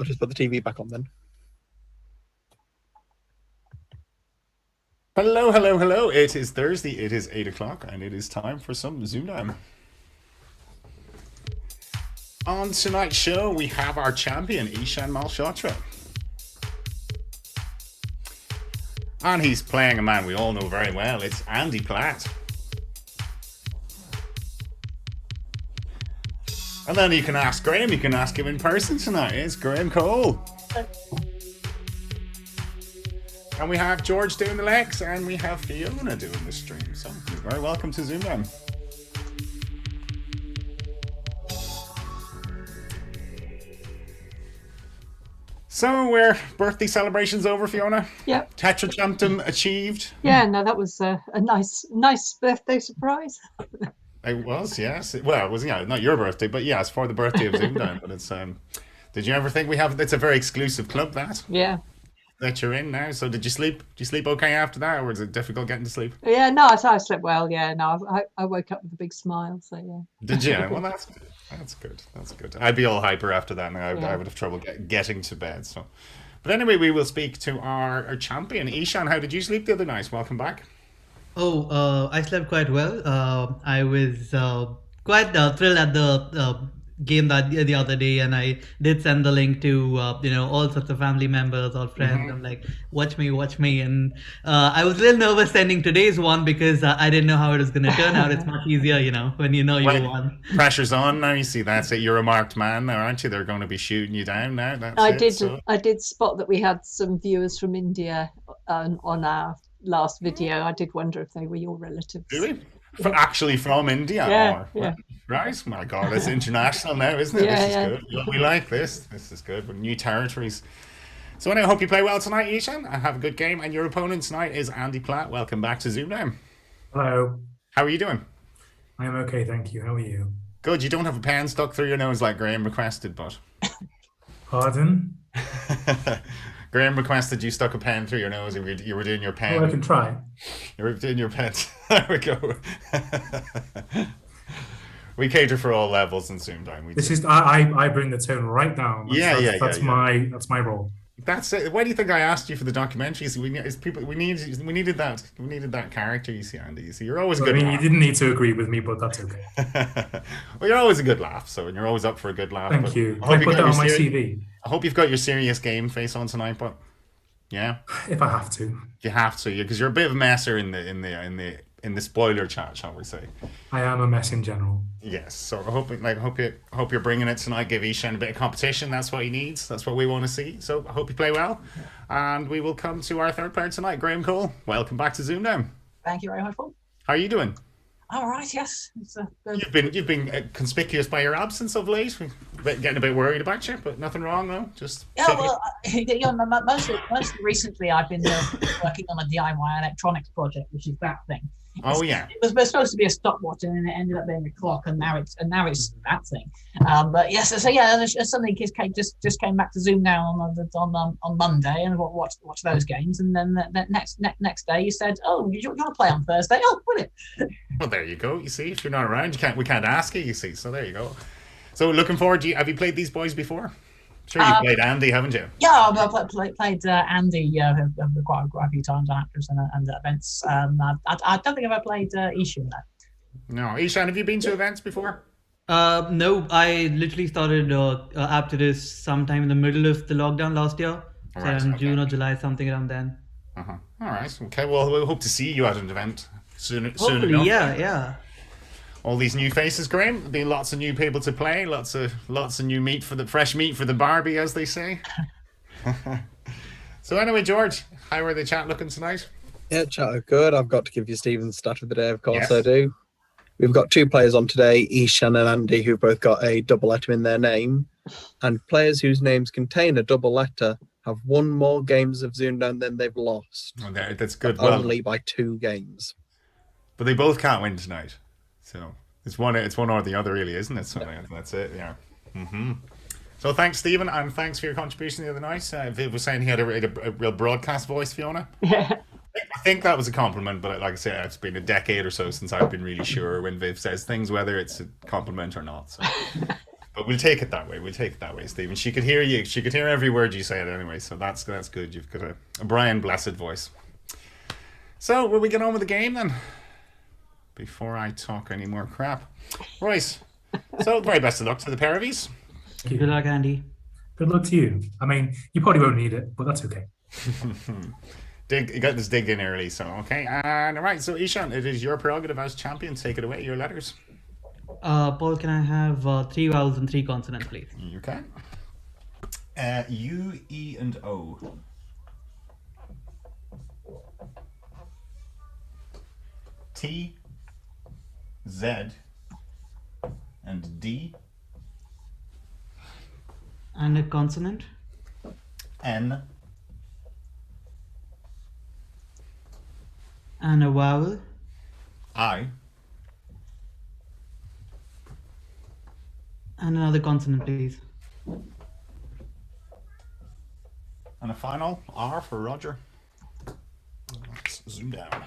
I'll just put the TV back on then. Hello, hello, hello. It is Thursday, it is 8 o'clock, and it is time for some ZoomDown. On tonight's show, we have our champion, Eeshan Malhotra. And he's playing a man we all know very well. It's Andy Platt. And then you can ask Graeme, you can ask him in person tonight. It's Graeme Cole. And we have George doing the legs, and we have Fiona doing the stream. So, you're very welcome to ZoomDown. So, we're birthday celebrations over, Fiona? Yep. Tetrajumptum achieved? Yeah, no, that was a nice birthday surprise. It was, yes. Well, it was, yeah, not your birthday, but yes, for the birthday of ZoomDown. But it's, did you ever think it's a very exclusive club, that? Yeah. That you're in now. So did you sleep? Did you sleep okay after that, or was it difficult getting to sleep? Yeah, no, I slept well. Yeah, no, I woke up with a big smile. So yeah. Did you? Well, that's good. That's good. That's good. I'd be all hyper after that, and I would have trouble getting to bed. So, but anyway, we will speak to our champion, Eeshan. How did you sleep the other night? Welcome back. Oh, I slept quite well. I was quite thrilled at the game that the other day, and I did send the link to all sorts of family members or friends. I'm like, watch me, and I was a little nervous sending today's one because I didn't know how it was going to turn out. It's much easier, when you won. Pressure's on now. You see, that's it. You're a marked man now, aren't you? They're going to be shooting you down now. I did spot that we had some viewers from India on our last video. I did wonder if they were your relatives. Really? Actually from India? Yeah. Right? My God, it's international now, isn't it? Yeah, this is good. We like this. This is good. We're new territories. So anyway, I hope you play well tonight, Eeshan, and have a good game. And your opponent tonight is Andy Platt. Welcome back to ZoomDown. Hello. How are you doing? I am okay, thank you. How are you? Good. You don't have a pen stuck through your nose like Graeme requested, but... Pardon? Graeme requested you stuck a pen through your nose and you were doing your pen. Oh, I can try. You were doing your pen. There we go. We cater for all levels in ZoomDown. I bring the tone right down. That's my role. That's it. Why do you think I asked you for the documentaries? We needed that character. You see, Andy. You see, you're always a good. You didn't need to agree with me, but that's okay. Well, you're always a good laugh. So, and you're always up for a good laugh. Thank you. I put that on my CV. I hope you've got your serious game face on tonight, but yeah. If I have to. You have to, because you're a bit of a messer in the spoiler chat, shall we say? I am a mess in general. Yes, so I hope you're bringing it tonight. Give Eeshan a bit of competition. That's what he needs. That's what we want to see. So I hope you play well, and we will come to our third player tonight, Graeme Cole. Welcome back to ZoomDown. Thank you very much, Paul. How are you doing? All right, yes. You've been conspicuous by your absence of late. Getting a bit worried about you, but nothing wrong though. Just mostly recently I've been working on a DIY electronics project, which is that thing. It was supposed to be a stopwatch, and then it ended up being a clock, and now it's that thing. But yes, so yeah, suddenly just came back to ZoomDown on Monday and watch those games, and then the next day you said, oh, you want to play on Thursday? Oh, brilliant. Well, there you go. You see, if you're not around, we can't ask you. You see, so there you go. So looking forward. Have you played these boys before? Sure, you've played Andy, haven't you? Yeah, I've played Andy quite a few times at actors and events. I don't think I've ever played Eeshan though. No, Eeshan, have you been to events before? No, I literally started after this sometime in the middle of the lockdown last year. So June or July, something around then. All right. Okay. Well, we'll hope to see you at an event soon Hopefully, enough. Yeah. All these new faces, Graeme. There'll be lots of new people to play. Lots of new fresh meat for the Barbie, as they say. So anyway, George, how are the chat looking tonight? Yeah, chat are good. I've got to give you Stephen's stat of the day, of course. Yes. I do. We've got two players on today, Eeshan and Andy, who've both got a double letter in their name. And players whose names contain a double letter have won more games of ZoomDown than they've lost. Oh, that's good. Only by 2 games. But they both can't win tonight. So it's one or the other, really, isn't it? So that's it. Yeah. So thanks, Stephen, and thanks for your contribution the other night. Viv was saying he had a real broadcast voice, Fiona. Yeah. I think that was a compliment, but like I said, it's been a decade or so since I've been really sure when Viv says things, whether it's a compliment or not. So But we'll take it that way. We'll take it that way, Stephen. She could hear you. She could hear every word you said anyway. So that's good. You've got a Brian blessed voice. So will we get on with the game then? Before I talk any more crap. Right. So very best of luck to the pair of yous. Good luck, Andy. Good luck to you. I mean, you probably won't need it, but that's okay. You got this digged in early, so okay. And all right, so Eeshan, it is your prerogative as champion. Take it away, your letters. Paul, can I have 3 vowels and 3 consonants, please? You can. U, E, and O. T, Z, and D. And a consonant? N. And a vowel? I. And another consonant, please. And a final R for Roger. Let's zoom down.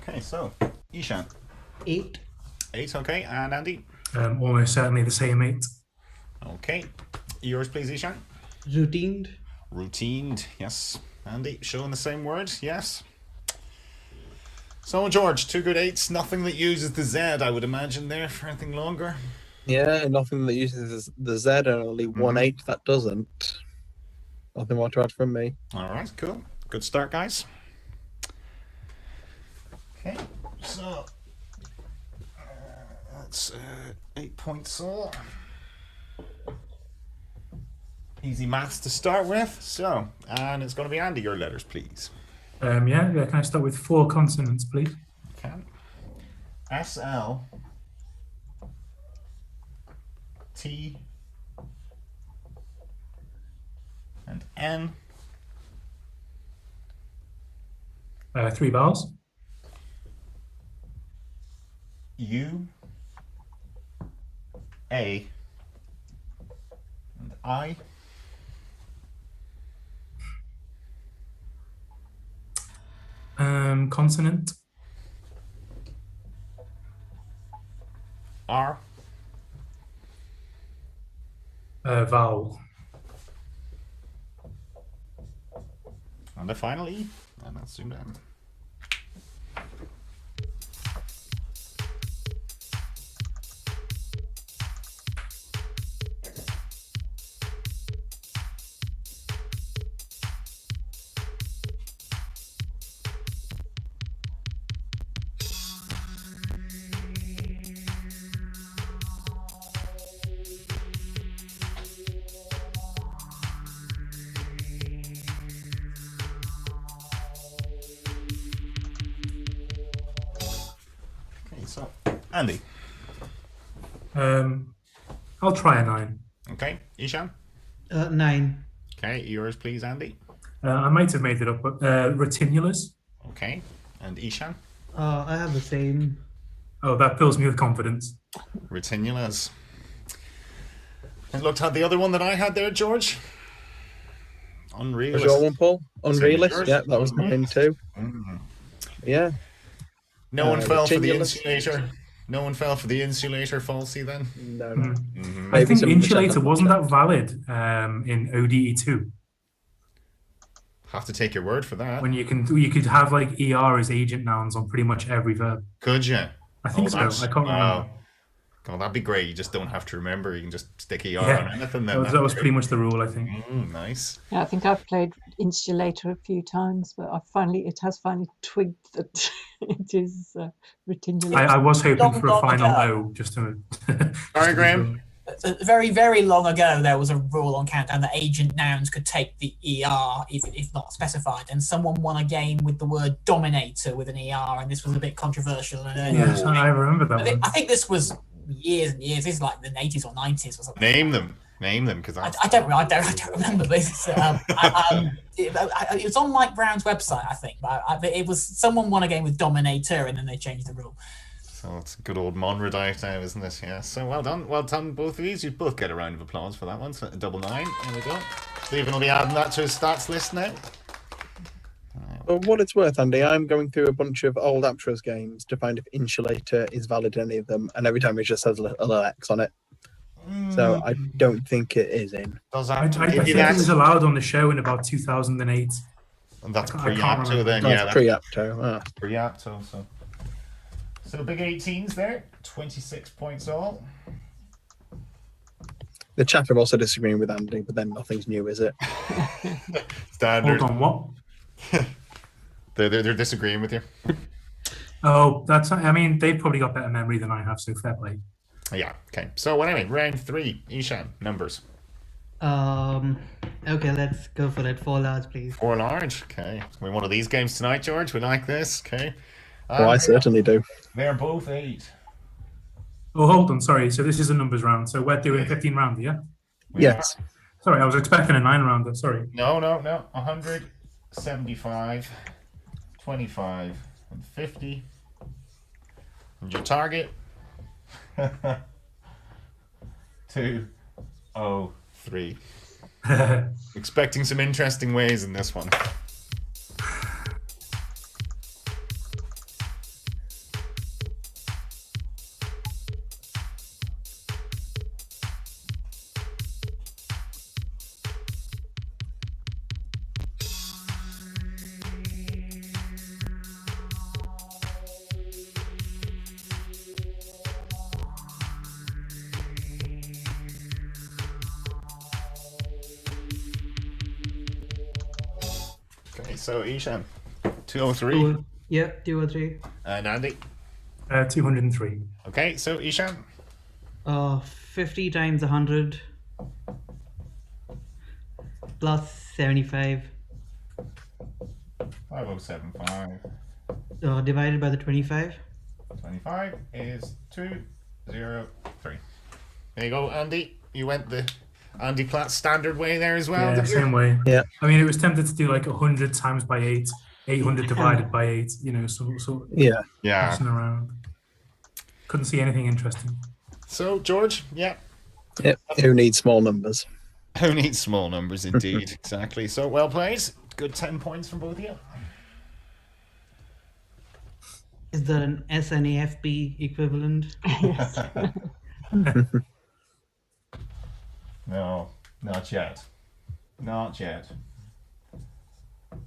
Okay, so Eeshan. 8. 8, okay, and Andy. Almost certainly the same 8. Okay, yours, please, Eeshan. Routined. Routined, yes. Andy, showing the same word, yes. So George, 2 good 8s. Nothing that uses the Z, I would imagine, there for anything longer. Yeah, nothing that uses the Z, and only 1 8 that doesn't. Nothing more to add from me. All right, cool. Good start, guys. Okay, so that's 8 points all. Easy maths to start with. So, and it's going to be Andy, your letters, please. Yeah, can I start with 4 consonants, please? You can. S, L, T, and N. 3 vowels. U, A, and I. Consonant. R. Vowel. And the final E. And that's ZoomDown. So, Andy. I'll try a 9. Okay, Eeshan. 9. Okay, yours, please, Andy. I might have made it up, but retinulars. Okay, and Eeshan. I have the same. Oh, that fills me with confidence. Retinulas. And looked at the other one that I had there, George. Unrealist. Was your one, Paul? Unrealist? Yeah, that was mine too. Yeah. No one fell for the insulator. No one fell for the insulator falsy then? No. I think insulator wasn't that valid in ODE2. Have to take your word for that. When you could have like ER as agent nouns on pretty much every verb. Could you? I think so. I can't remember. God, that'd be great. You just don't have to remember. You can just stick ER on anything. Then that was pretty much the rule, I think. Nice. Yeah, I think I've played insulator a few times, but it has finally twigged that it is retinulator. I was hoping for a final O, just to. Sorry, Graeme. Very, very long ago, there was a rule on Countdown that agent nouns could take the ER if not specified, and someone won a game with the word dominator with an ER, and this was a bit controversial. Yes, I remember that. I think this was years and years. This is like the 80s or 90s or something. Name them, because I don't remember. But it was on Mike Brown's website, I think. But it was someone won a game with Dominator, and then they changed the rule. So it's a good old Monradite now, isn't it? Yeah. So well done, both of these. You both get a round of applause for that one. So 99. There we go. Stephen will be adding that to his stats list now. For what it's worth, Andy, I'm going through a bunch of old Aptros games to find if Insulator is valid in any of them, and every time it just says a little X on it. So I don't think it is in. I think it was allowed on the show in about 2008. And that's pre-Apto then, yeah. That's pre-Apto. Pre-Apto, so big 18s there, 26 points all. The chat are also disagreeing with Andy, but then nothing's new, is it? Standard. Hold on, what? They're disagreeing with you. Oh, I mean, they've probably got better memory than I have, so fair play. Yeah, okay. So anyway, round 3, Eeshan, numbers. Okay, let's go for it. 4 large, please. 4 large, okay. We one of these games tonight, George. We like this, okay. I certainly do. They're both 8. Oh, hold on, sorry. So this is a numbers round. So we're doing 15 round, yeah? Yes. Sorry, I was expecting a 9 rounder. Sorry. No. 100, 75, 25, and 50. And your target? 203. Expecting some interesting ways in this one. So Eeshan, 203. Yeah, 203. And Andy? 203. Okay, so Eeshan? 50 times 100 plus 75. 5075. Divided by the 25. 25 is 203. There you go, Andy. You went the Andy Platt standard way there as well. Yeah, same way. Yeah. I mean, it was tempted to do like 100 times by 8, 800 divided by 8, so yeah. Passing around. Couldn't see anything interesting. So, George, yeah. Yep. Who needs small numbers? Who needs small numbers, indeed. Exactly. So, well played. Good 10 points from both of you. Is there an SNAFP equivalent? Yes. No, not yet. Not yet. I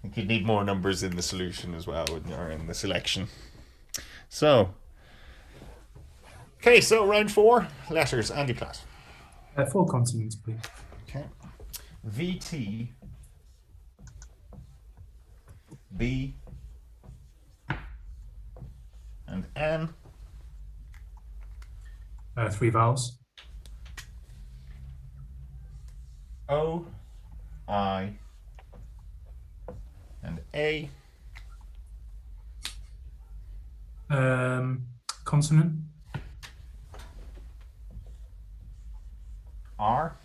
think you'd need more numbers in the solution as well, wouldn't you, or in the selection. So, okay, so round 4, letters, Andy Platt. 4 consonants, please. Okay. VT, B, and N. 3 vowels. O, I, and A. Consonant. R.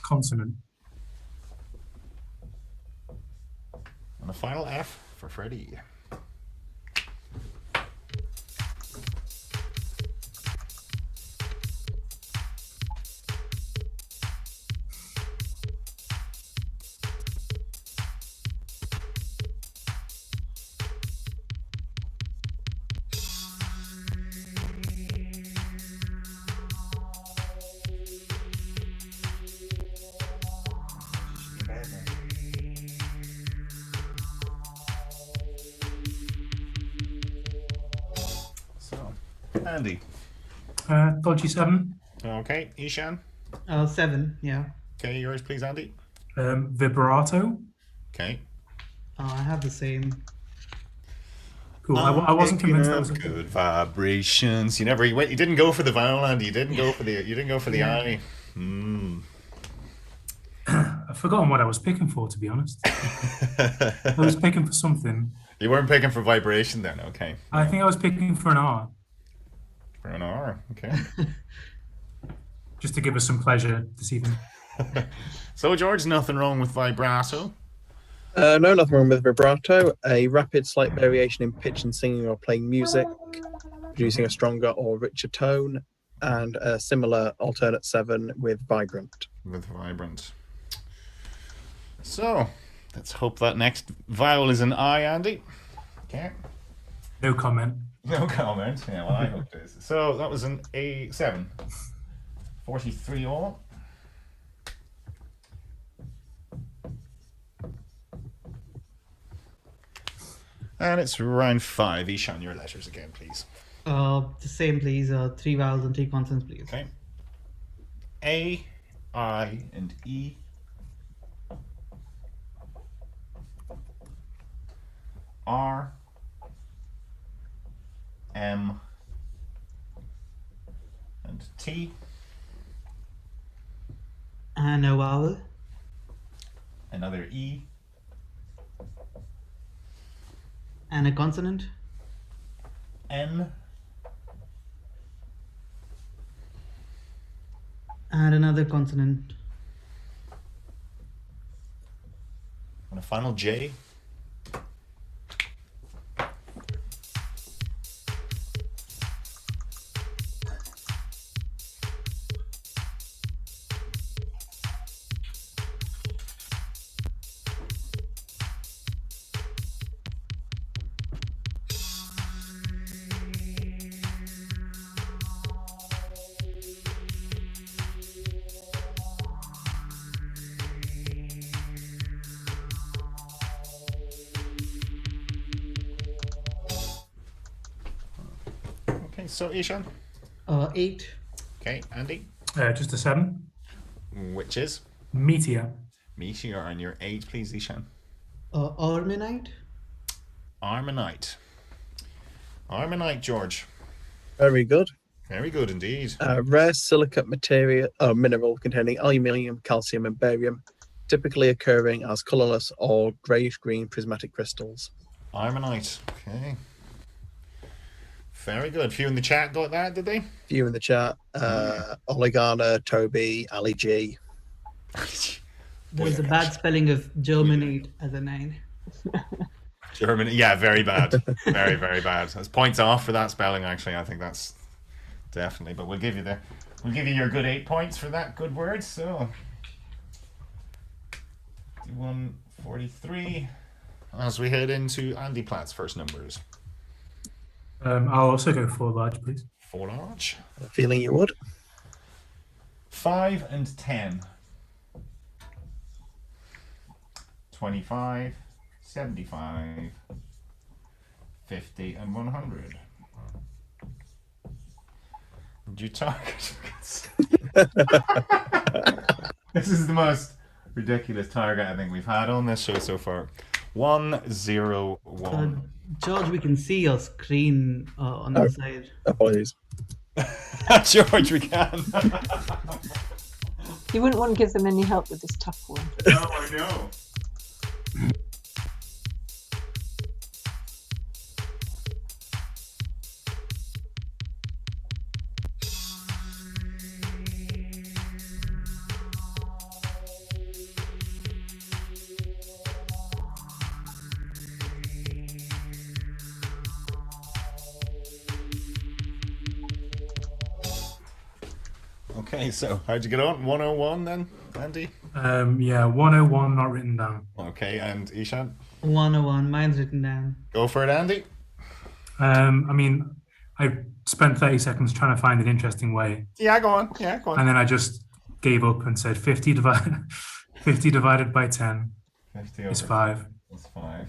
Consonant. And a final F for Freddie. Andy. Dodgy 7. Okay, Eeshan. 7, yeah. Okay, yours please, Andy. Vibrato. Okay. I have the same. Cool. I wasn't convinced that was good vibrations. You didn't go for the vowel, Andy. You didn't go for the I. I've forgotten what I was picking for, to be honest. I was picking for something. You weren't picking for vibration then, okay. I think I was picking for an R. For an R, okay. Just to give us some pleasure this evening. So, George, nothing wrong with vibrato? No, nothing wrong with vibrato. A rapid, slight variation in pitch and singing or playing music, producing a stronger or richer tone, and a similar alternate 7 with vibrant. With vibrant. So, let's hope that next vowel is an I, Andy. Okay. No comment. No comment. Yeah, well, I hope it is. So, that was an A7. 43 all. And it's round 5. Eeshan, your letters again, please. The same, please. 3 vowels and 3 consonants, please. Okay. A, I, and E. R, M, and T. And a vowel. Another E. And a consonant. N. And another consonant. And a final J. Okay, so Eeshan. 8. Okay, Andy. Just a 7. Which is? Meteor. Meteor, and your 8, please, Eeshan. Ormanite. Armonite. Armonite, George. Very good. Very good indeed. Rare silicate material, mineral containing aluminium, calcium, and barium, typically occurring as colorless or grayish-green prismatic crystals. Armonite. Okay. Very good. Few in the chat got that, did they? Few in the chat. Oligana, Toby, Ali G. There's a bad spelling of germinate as a 9. German, yeah, very bad. Very, very bad. There's points off for that spelling, actually. I think that's definitely, but we'll give you your good 8 points for that good word. So 143 as we head into Andy Platt's first numbers. I'll also go 4 large, please. 4 large. Feeling you would. 5 and 10. 25, 75, 50, and 100. You target. This is the most ridiculous target I think we've had on this show so far. 101. George, we can see your screen on the side. Apologies. George, we can. You wouldn't want to give them any help with this tough one. No, I know. Okay, so how'd you get on? 101 then, Andy? Yeah, 101 not written down. Okay, and Eeshan? 101, mine's written down. Go for it, Andy. I mean, I spent 30 seconds trying to find an interesting way. Yeah, go on. Yeah, go on. And then I just gave up and said 50 divided by 10 is 5. It's 5.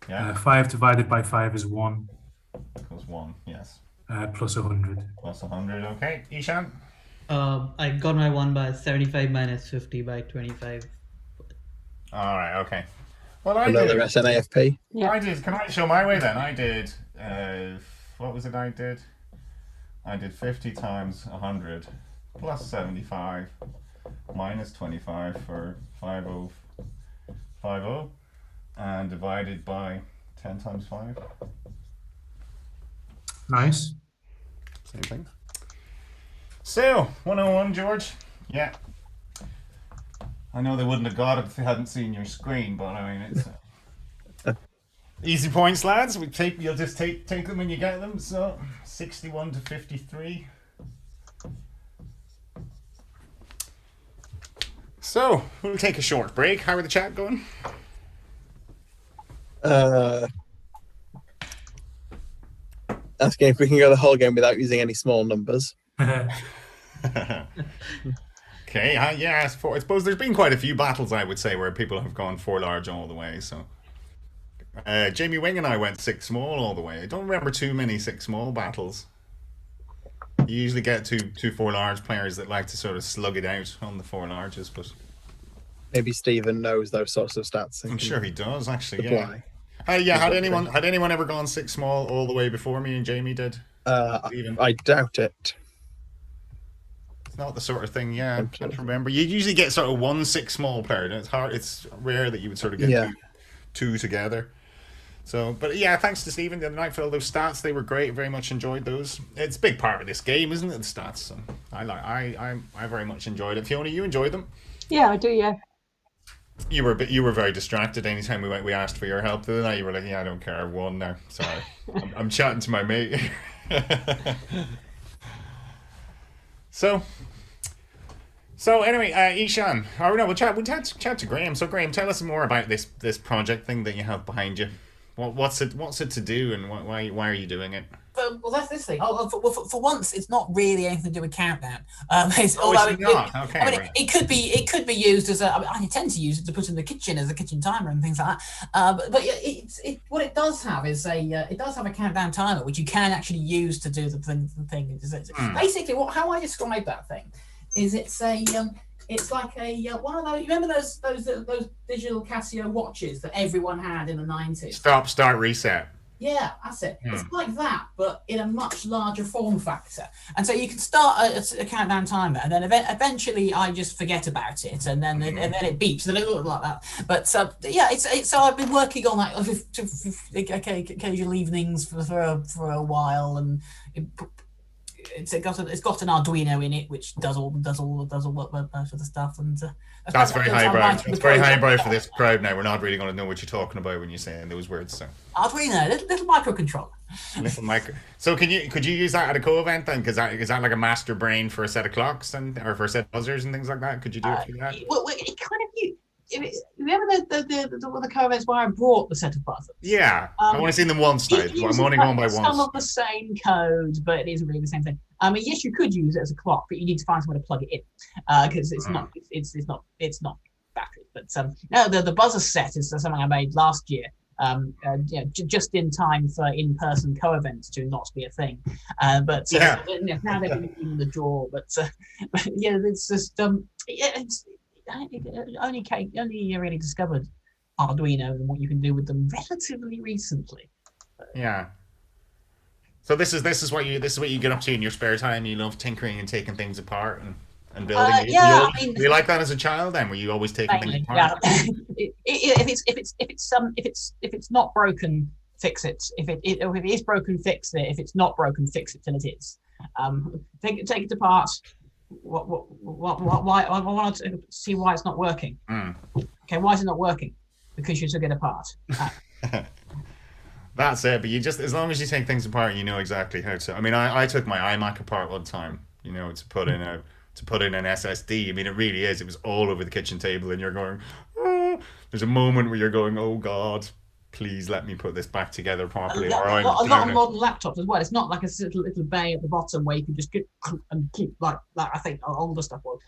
Yeah. 5 divided by 5 is 1. Equals 1, yes. Plus 100. Plus 100, okay. Eeshan? I got my 1 by 75 minus 50 by 25. All right, okay. Well, I Another did. SNAFP. Yeah. I did. Can I show my way then? I did. What was it I did? I did 50 times 100 plus 75 minus 25 for 5050 and divided by 10 times 5. Nice. Same thing. So, 101, George. Yeah. I know they wouldn't have got it if they hadn't seen your screen, but I mean, it's easy points, lads. You'll just take them when you get them. So, 61 to 53. So, we'll take a short break. How are the chat going? Asking if we can go the whole game without using any small numbers. Okay, yeah, I suppose there's been quite a few battles, I would say, where people have gone 4 large all the way. So, Jamie Wing and I went 6 small all the way. I don't remember too many 6 small battles. You usually get two 4 large players that like to sort of slug it out on the 4 larges, but maybe Stephen knows those sorts of stats. I'm sure he does, actually. Apply. Yeah. Had anyone ever gone 6 small all the way before me and Jamie did? I doubt it. It's not the sort of thing. Yeah, I can't remember. You usually get sort of 1 6 small player, and it's hard. It's rare that you would sort of get two together. So, but yeah, thanks to Stephen the other night for all those stats. They were great. Very much enjoyed those. It's a big part of this game, isn't it? The stats. So I very much enjoyed it. Fiona, you enjoyed them? Yeah, I do. Yeah. You were very distracted anytime we asked for your help the other night. You were like, yeah, I don't care, I've won now. Sorry. I'm chatting to my mate. So anyway, Eeshan, we'll chat to Graeme. So Graeme, tell us more about this project thing that you have behind you. What's it to do, and why are you doing it? Well, that's this thing. For once, it's not really anything to do with Countdown. It's not. Okay, I mean, right. it could be used as I tend to use it to put in the kitchen as a kitchen timer and things like that. But what it does have is it does have a countdown timer which you can actually use to do the thing. Basically, how I describe that thing is it's like a one of those. You remember those digital Casio watches that everyone had in the 90s? Stop, start, reset. Yeah, that's it. It's like that, but in a much larger form factor. And so you can start a countdown timer, and then eventually I just forget about it, and then it beeps, and it looks like that. But so I've been working on occasional evenings for a while, and it's got an Arduino in it, which does all most of the stuff, and that's very highbrow. It's very highbrow for this crowd now. We're not really going to know what you're talking about when you're saying those words. So Arduino, little microcontroller. Little micro. So could you use that at a co-event then? Because is that like a master brain for a set of clocks or for a set of buzzers and things like that? Could you do it for that? Well, it kind of. Remember the co-events where I brought the set of buzzers? Yeah, I've only seen them once now. I'm only going by once. Some of the same code, but it isn't really the same thing. I mean, yes, you could use it as a clock, but you need to find somewhere to plug it in because it's not battery. But no, the buzzer set is something I made last year. Just in time for in-person co-events to not be a thing. Now they've been in the drawer. But yeah, it's just only really discovered Arduino and what you can do with them relatively recently. Yeah. So this is what you get up to in your spare time. You love tinkering and taking things apart and building. Do you like that as a child? Then were you always taking things apart? Yeah. If it's not broken, fix it. If it is broken, fix it. If it's not broken, fix it till it is. Take it apart. Why? I want to see why it's not working. Okay, why is it not working? Because you took it apart. That's it. But you just, as long as you take things apart, you know exactly how to. I mean, I took my iMac apart one time. To put in an SSD. I mean, it really is. It was all over the kitchen table, and you're going. Oh. There's a moment where you're going, oh God. Please let me put this back together properly. A lot of modern laptops as well. It's not like a little bay at the bottom where you can just get and keep like I think older stuff was,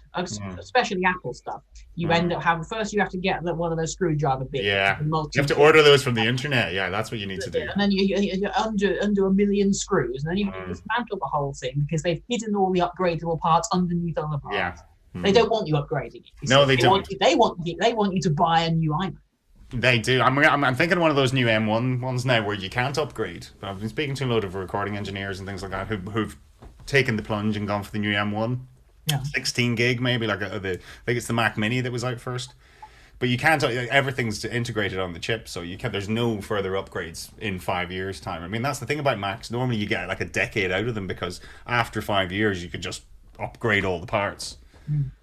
especially Apple stuff. You end up having first you have to get one of those screwdriver bits. Yeah, you have to order those from the internet. Yeah, that's what you need to do. And then you undo a million screws, and then you can dismantle the whole thing because they've hidden all the upgradable parts underneath other parts. Yeah, they don't want you upgrading it. No, they don't. They want you to buy a new iMac. They do. I'm thinking of one of those new M1 ones now where you can't upgrade. But I've been speaking to a load of recording engineers and things like that who've taken the plunge and gone for the new M1. Yeah. 16 gig maybe, I think it's the Mac Mini that was out first. But you can't. Everything's integrated on the chip, so you can. There's no further upgrades in 5 years' time. I mean, that's the thing about Macs. Normally, you get like a decade out of them because after 5 years, you could just upgrade all the parts,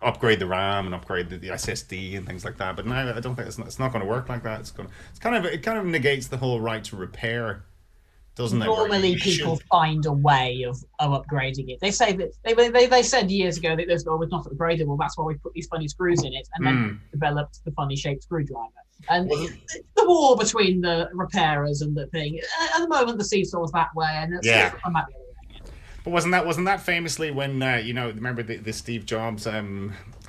upgrade the RAM and upgrade the SSD and things like that. But now I don't think it's not going to work like that. It kind of negates the whole right to repair. Doesn't Normally, people find a way of upgrading it. They say that they said years ago that this was not upgradable. That's why we put these funny screws in it, and then developed the funny shaped screwdriver. And the war between the repairers and the thing. At the moment, the seesaw's that way, and it's come back the other way. But wasn't that famously when remember the Steve Jobs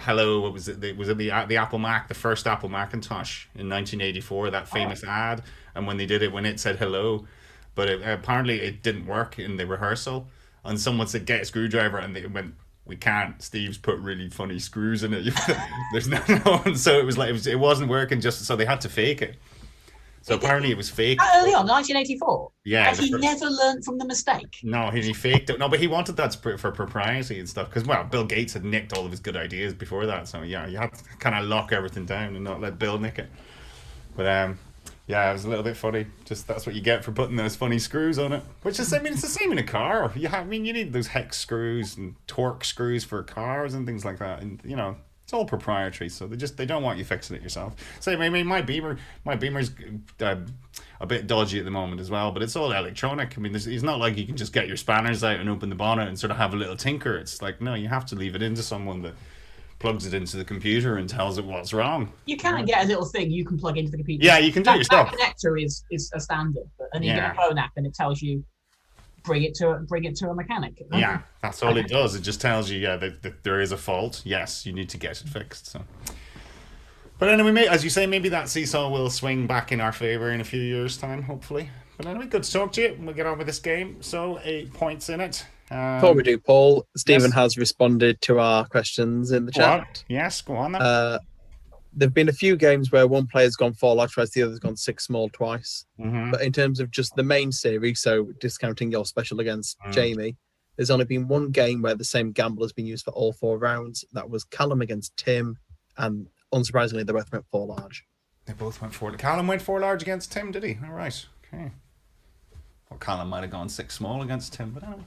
hello, what was it? Was it the Apple Mac, the first Apple Macintosh in 1984? That famous ad, and when they did it, when it said hello. But apparently it didn't work in the rehearsal, and someone said get a screwdriver, and they went, we can't. Steve's put really funny screws in it. There's no one. So it was like it wasn't working. Just so they had to fake it. So apparently it was fake. Early on, 1984. Yeah. And he never learned from the mistake. No, he faked it. No, but he wanted that for propriety and stuff. Because Bill Gates had nicked all of his good ideas before that. So yeah, you had to kind of lock everything down and not let Bill nick it. But yeah, it was a little bit funny. Just that's what you get for putting those funny screws on it. Which is, I mean, it's the same in a car. You need those hex screws and torque screws for cars and things like that. And it's all proprietary. So they don't want you fixing it yourself. So I mean, my Beamer's a bit dodgy at the moment as well. But it's all electronic. I mean, it's not like you can just get your spanners out and open the bonnet and sort of have a little tinker. It's like no, you have to leave it into someone that plugs it into the computer and tells it what's wrong. You can get a little thing you can plug into the computer. Yeah, you can do it yourself. That connector is a standard, and you get a phone app and it tells you bring it to a mechanic. Yeah, that's all it does. It just tells you that there is a fault. Yes, you need to get it fixed. So, but anyway, as you say, maybe that seesaw will swing back in our favor in a few years' time, hopefully. But anyway, good to talk to you. We'll get on with this game. So 8 points in it. Before we do, Paul, Stephen has responded to our questions in the chat. Yes, go on then. There have been a few games where one player's gone 4 large twice, the other's gone 6 small twice. But in terms of just the main series, so discounting your special against Jamie, there's only been one game where the same gamble has been used for all 4 rounds. That was Callum against Tim, and unsurprisingly, they both went 4 large. They both went 4. Callum went 4 large against Tim, did he? All right. Okay. Well, Callum might have gone 6 small against Tim, but anyway.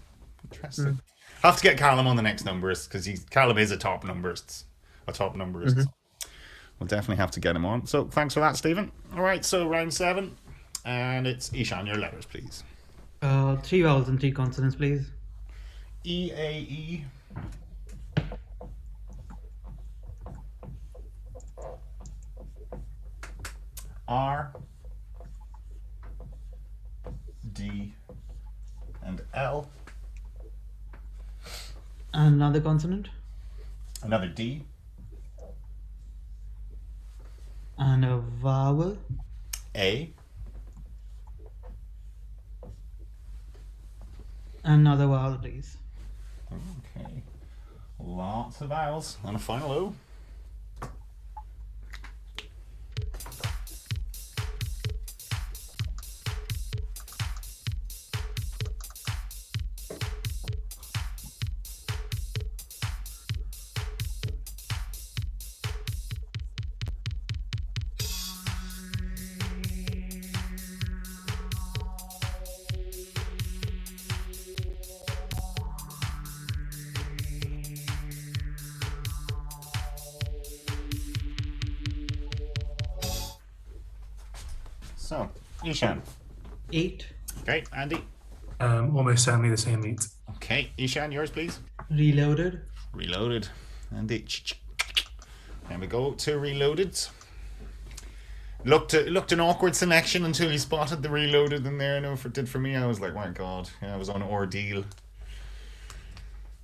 Interesting. I'll have to get Callum on the next numbers because Callum is a top numberist. We'll definitely have to get him on. So thanks for that, Stephen. All right, so round 7, and it's Eeshan. Your letters, please. 3 vowels and 3 consonants, please. E-A-E. R. D. And L. Another consonant. Another D. And a vowel. A. Another vowel, please. Okay. Lots of vowels. And a final O. So, Eeshan. 8. Okay, Andy. Almost certainly the same 8. Okay, Eeshan, yours, please. Reloaded. Reloaded. Andy. There we go to Reloaded. Looked an awkward selection until he spotted the Reloaded in there. I know if it did for me, I was like, my God. Yeah, I was on ordeal.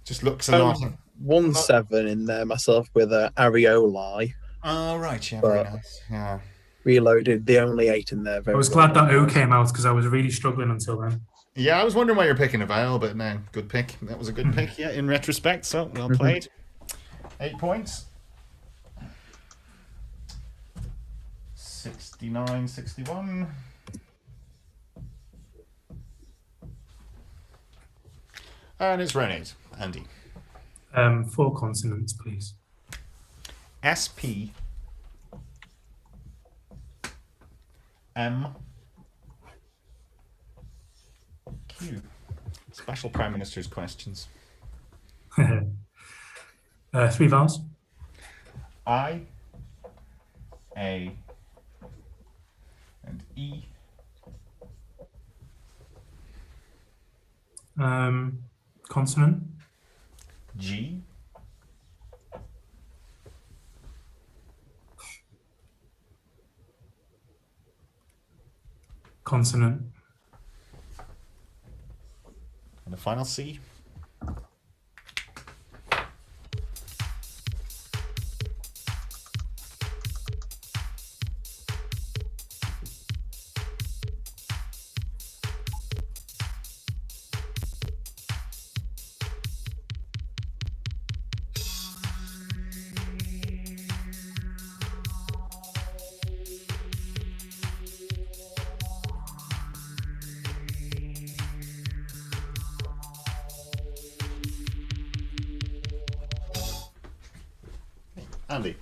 Just looks a lot. 1-7 in there myself with areoli. Oh, right, yeah, very nice. Yeah. Reloaded, the only 8 in there. I was glad that O came out because I was really struggling until then. Yeah, I was wondering why you're picking a vowel, but no, good pick. That was a good pick, yeah, in retrospect, so well played. 8 points. 69-61. And it's round 8. Andy. 4 consonants, please. SP. M. Q. Special Prime Minister's questions. 3 vowels. I, A, and E. Consonant. G. Consonant. And the final C. Andy.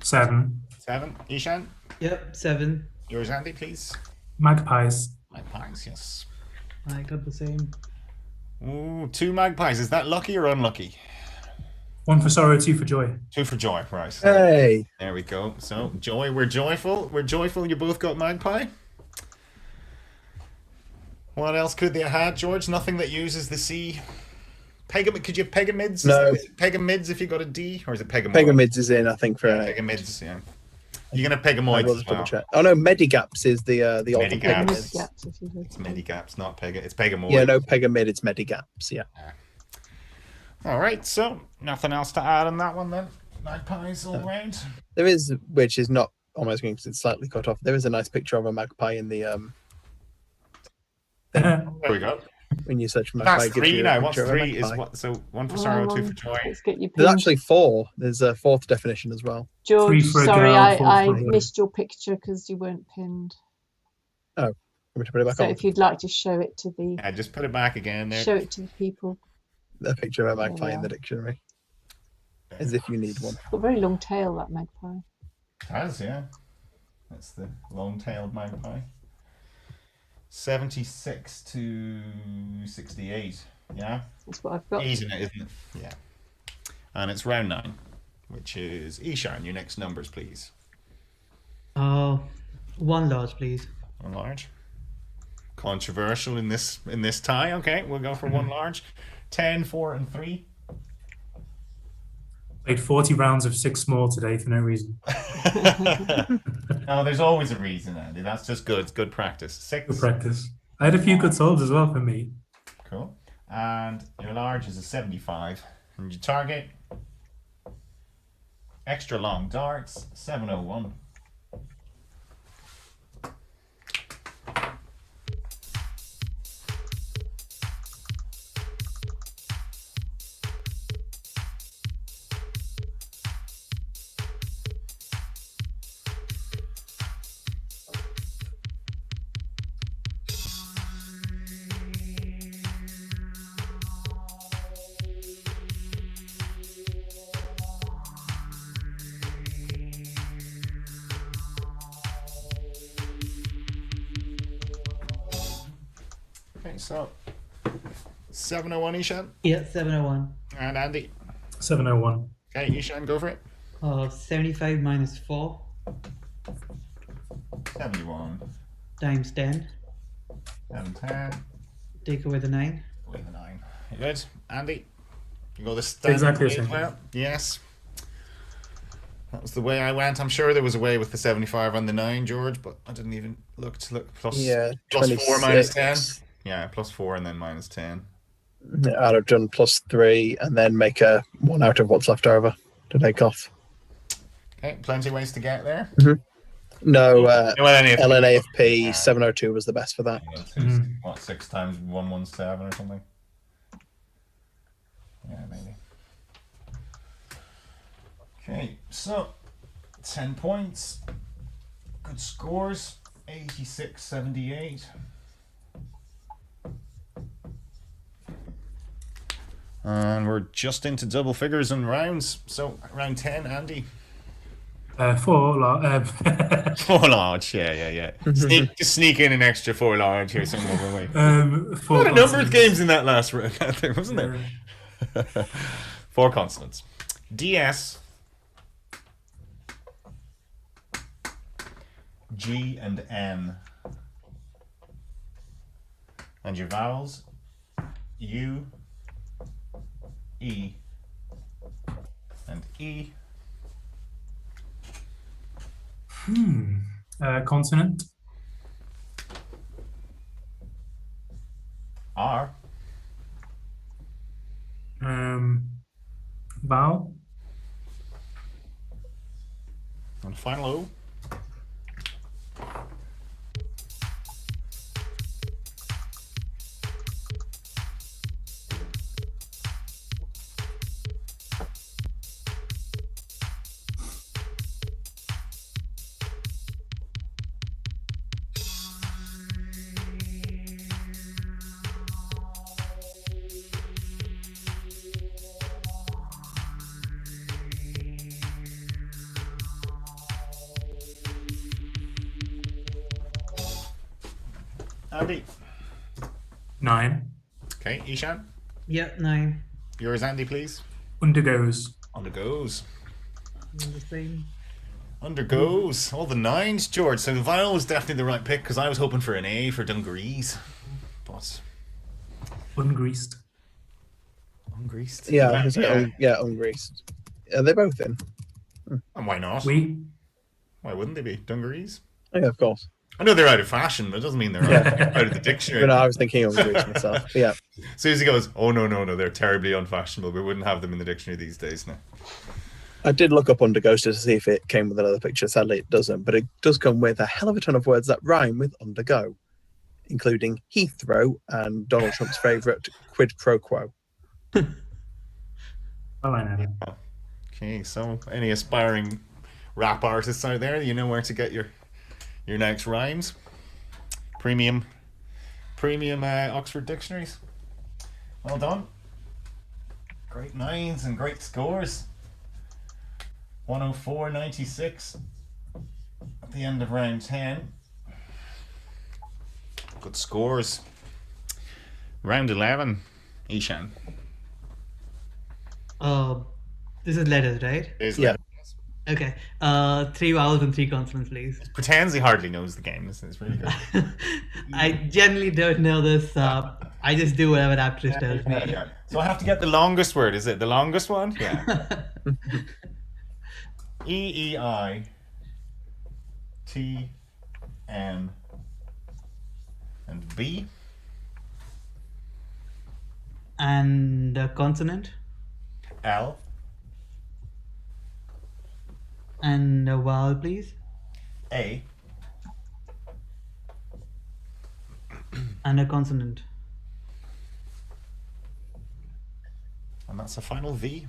7. 7. Eeshan. Yep, 7. Yours, Andy, please. Magpies. Magpies, yes. I got the same. Ooh, 2 magpies. Is that lucky or unlucky? 1 for sorrow, 2 for joy. 2 for joy, right. Hey. There we go. So, joy, we're joyful. We're joyful you both got magpie. What else could they have had, George? Nothing that uses the C. Could you have pegamids? No. Is it pegamids if you got a D? Or is it pegamoids? Pegamids is in, I think, for pegamids, yeah. You're going to have I pegamoids will as just well. double check. Oh no, Medigaps is the ultimate Medigaps. Pegamids. Gaps, if you did. It's medigaps, not pega. It's pegamoids. Yeah, no Pegamid, it's Medigaps, yeah. All right, so nothing else to add on that one then. Magpies all round. There is, which is not almost going because it's slightly cut off. There is a nice picture of a magpie in the There we go. when you search for magpie. That's it gives 3 you a now. What's picture of a 3 is magpie. what? So 1 for sorrow, 2 for joy. Let's get you There's pinned. actually 4. There's a 4th definition as well. 3 George, for a sorry, girl, 4 I for a boy. missed your picture because you weren't pinned. Want me to put it back So on? if you'd like to show it to the Yeah, just put it back again there. people. A picture of a magpie in Yeah. the dictionary, as if you need one. It's got a very long tail, that magpie. It has, yeah. That's the long-tailed magpie. 76 to 68. Yeah. That's what I've got. Easing it, isn't it? Yeah. And it's round 9, which is Eeshan. Your next numbers, please. 1 large, please. 1 large. Controversial in this tie. Okay, we'll go for 1 large. 10, 4, and 3. Played 40 rounds of 6 small today for no reason. No, there's always a reason, Andy. That's just good. It's good practice. 6. Good practice. I had a few good solves as well for me. Cool. And your large is a 75. And your target, extra long darts, 701. Okay, so 701 Eeshan. Yeah, 701. And Andy. 701. Okay, Eeshan, go for it. 75 minus 4 71. times 10. 710. Take away the 9. With a 9. You good? Andy? You go this Exactly the way as same. well? Yes. That was the way I went. I'm sure there was a way with the 75 on the 9, George, but I didn't even look to look. Plus, Yeah, plus 4 minus 10. 26. Yeah, plus 4 and then minus 10. I'd have done +3 and then make a 1 out of what's left over to take off. Okay, plenty of ways to get there. No, No, NAFP. LNAFP 702 was the best for that. What, 6 times 117 or something? Yeah, maybe. Okay, so 10 points. Good scores. 86-78. And we're just into double figures in rounds. So round 10, Andy. Four Four large, yeah. Just sneak in an extra four large here somewhere. Wait. Four What a number of games in that last round, wasn't there? Four consonants. DS, G, and N. And your vowels, U, E, and E. Consonant. R. Vowel. And final O. Andy. 9. Okay, Eeshan. Yeah, 9. Yours, Andy, please. Undergoes. Undergoes. The same. Undergoes. All the 9s, George. So the vowel was definitely the right pick because I was hoping for an A for Dungarees. But. Ungreased. Ungreased? Yeah, I was gonna say, ungreased. Are they both in? And why not? Why wouldn't they be? Dungarees? Oh, yeah, of course. I know they're out of fashion, but it doesn't mean they're out of the dictionary. But no, I was thinking ungreased myself. Yeah. Susie goes, oh, no, they're terribly unfashionable. We wouldn't have them in the dictionary these days now. I did look up Undergoes to see if it came with another picture. Sadly, it doesn't, but it does come with a hell of a ton of words that rhyme with undergo, including Heathrow and Donald Trump's favourite quid pro quo. Okay, so any aspiring rap artists out there, you know where to get your next rhymes. Premium Oxford dictionaries. Well done. Great 9s and great scores. 104.96 at the end of round 10. Good scores. Round 11, Eeshan. This is letters, right? Yeah. Okay. 3 vowels and 3 consonants, please. Pretends he hardly knows the game. It's really good. I generally don't know this. I just do whatever the actress tells me. Yeah. So I have to get the longest word. Is it the longest one? Yeah. E-E-I T-N and B. And a consonant. L. And a vowel, please. A. And a consonant. And that's a final V.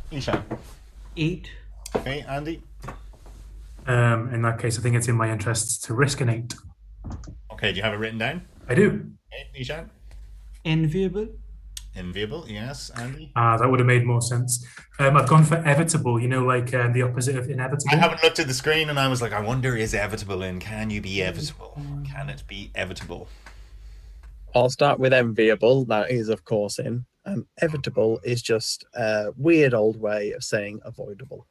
Eeshan. 8. Okay, Andy. In that case, I think it's in my interests to risk an 8. Okay, do you have it written down? I do. Okay, Eeshan. Enviable. Enviable, yes. Andy. That would have made more sense. I've gone for evitable, like the opposite of inevitable. I haven't looked at the screen and I was like, I wonder, is evitable in? Can you be evitable? Can it be evitable? I'll start with enviable. That is, of course, in. Evitable is just a weird old way of saying avoidable.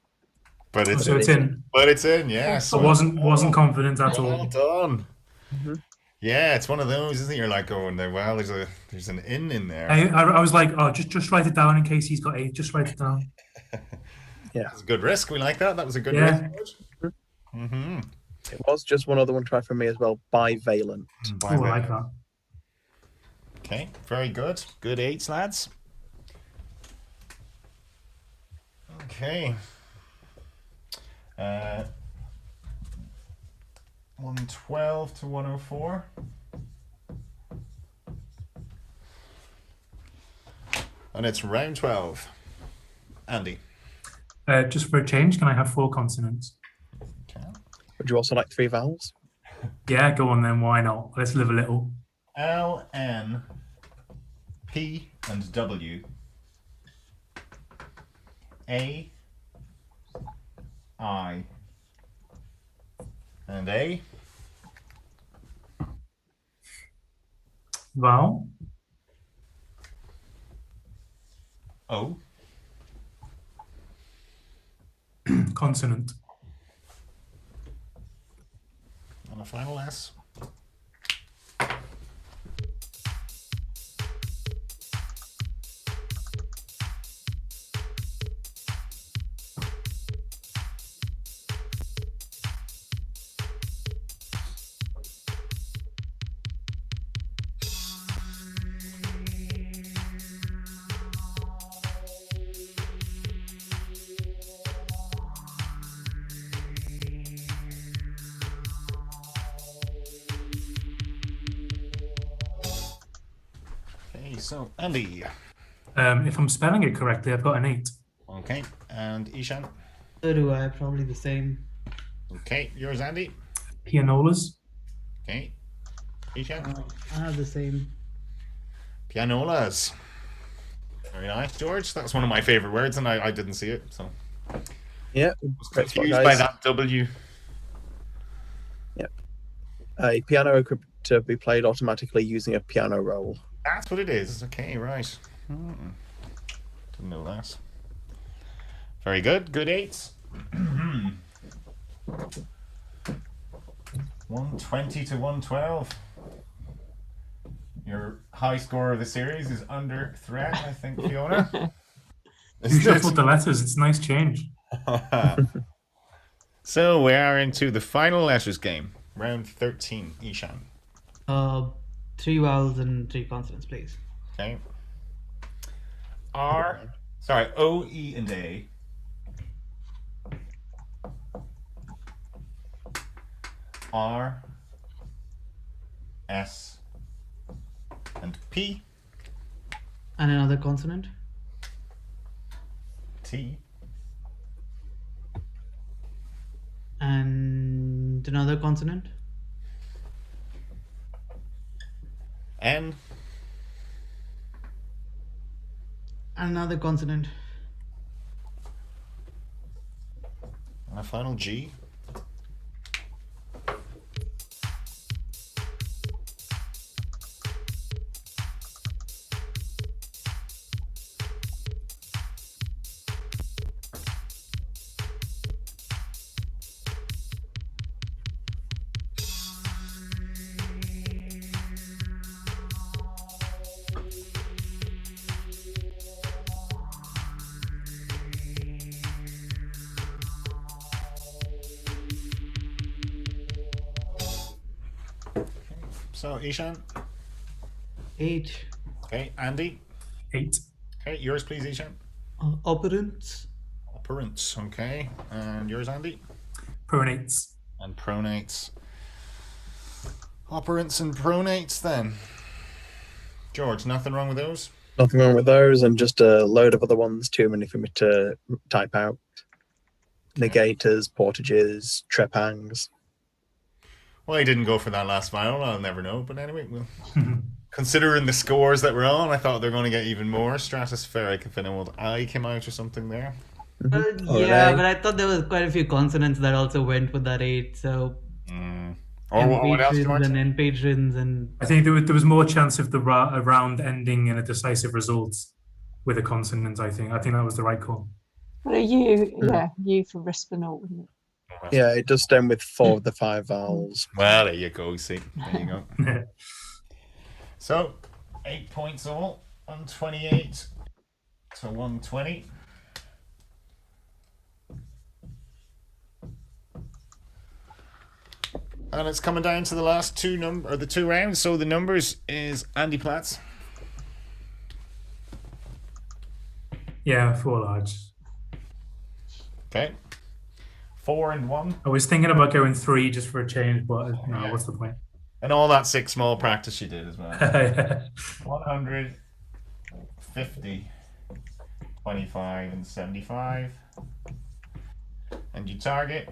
But it's, so it's in. But it's in, yes. I wasn't confident at all. Well done. Mm-hmm. Yeah, it's one of those, isn't it? You're like going, well, there's an in there. I was like, oh, just write it down in case he's got 8. Just write it down. Yeah, it's a good risk. We like that. That was a good risk. Mm-hmm. It was just one other one tried from me as well. Bivalent. Oh, I like that. Okay, very good. Good 8s, lads. Okay. 112 to 104. And it's round 12. Andy. Just for a change, can I have 4 consonants? Okay. Would you also like 3 vowels? Yeah, go on then. Why not? Let's live a little. L, N, P, and W. A, I, and A. Vowel. O. Consonant. And a final S. So, Andy. If I'm spelling it correctly, I've got an 8. Okay, and Eeshan. So do I, probably the same. Okay, yours, Andy. Pianolas. Okay, Eeshan. I have the same. Pianolas. Very nice, George. That's one of my favorite words, and I didn't see it, so. Yeah, I was confused by that W. Yep. A piano equipped to be played automatically using a piano roll. That's what it is. Okay, right. Didn't know that. Very good. Good 8s. 120 to 112. Your high score of the series is under threat, I think, Fiona. You shuffled the letters. It's a nice change. So we are into the final letters game. Round 13, Eeshan. 3 vowels and 3 consonants, please. Okay. O, E, and A. R, S, and P. And another consonant. T. And another consonant. N. And another consonant. And a final G. So, Eeshan. 8. Okay, Andy. 8. Okay, yours, please, Eeshan. Operants. Operants, okay. And yours, Andy. Pronates. And pronates. Operants and pronates, then. George, nothing wrong with those? Nothing wrong with those, and just a load of other ones, too many for me to type out. Negators, portages, trepangs. Well, I didn't go for that last vowel. I'll never know. But anyway, well, considering the scores that we're on, I thought they were going to get even more stratospheric if an old I came out or something there. Yeah, but I thought there was quite a few consonants that also went with that 8. So. Or what else do you want? And end patrons and. I think there was more chance of a round ending in a decisive result with a consonant. I think that was the right call. Well, you for Rispinal, wasn't it? Yeah, it does stem with 4 of the 5 vowels. Well, there you go. See, there you go. So, 8 points all. 128 to 120. And it's coming down to the last two rounds. So the numbers is Andy Platt. Yeah, 4 large. Okay. 4 and 1. I was thinking about going 3 just for a change, but no, what's the point? And all that 6 small practice you did as well. 150, 25, and 75. And you target,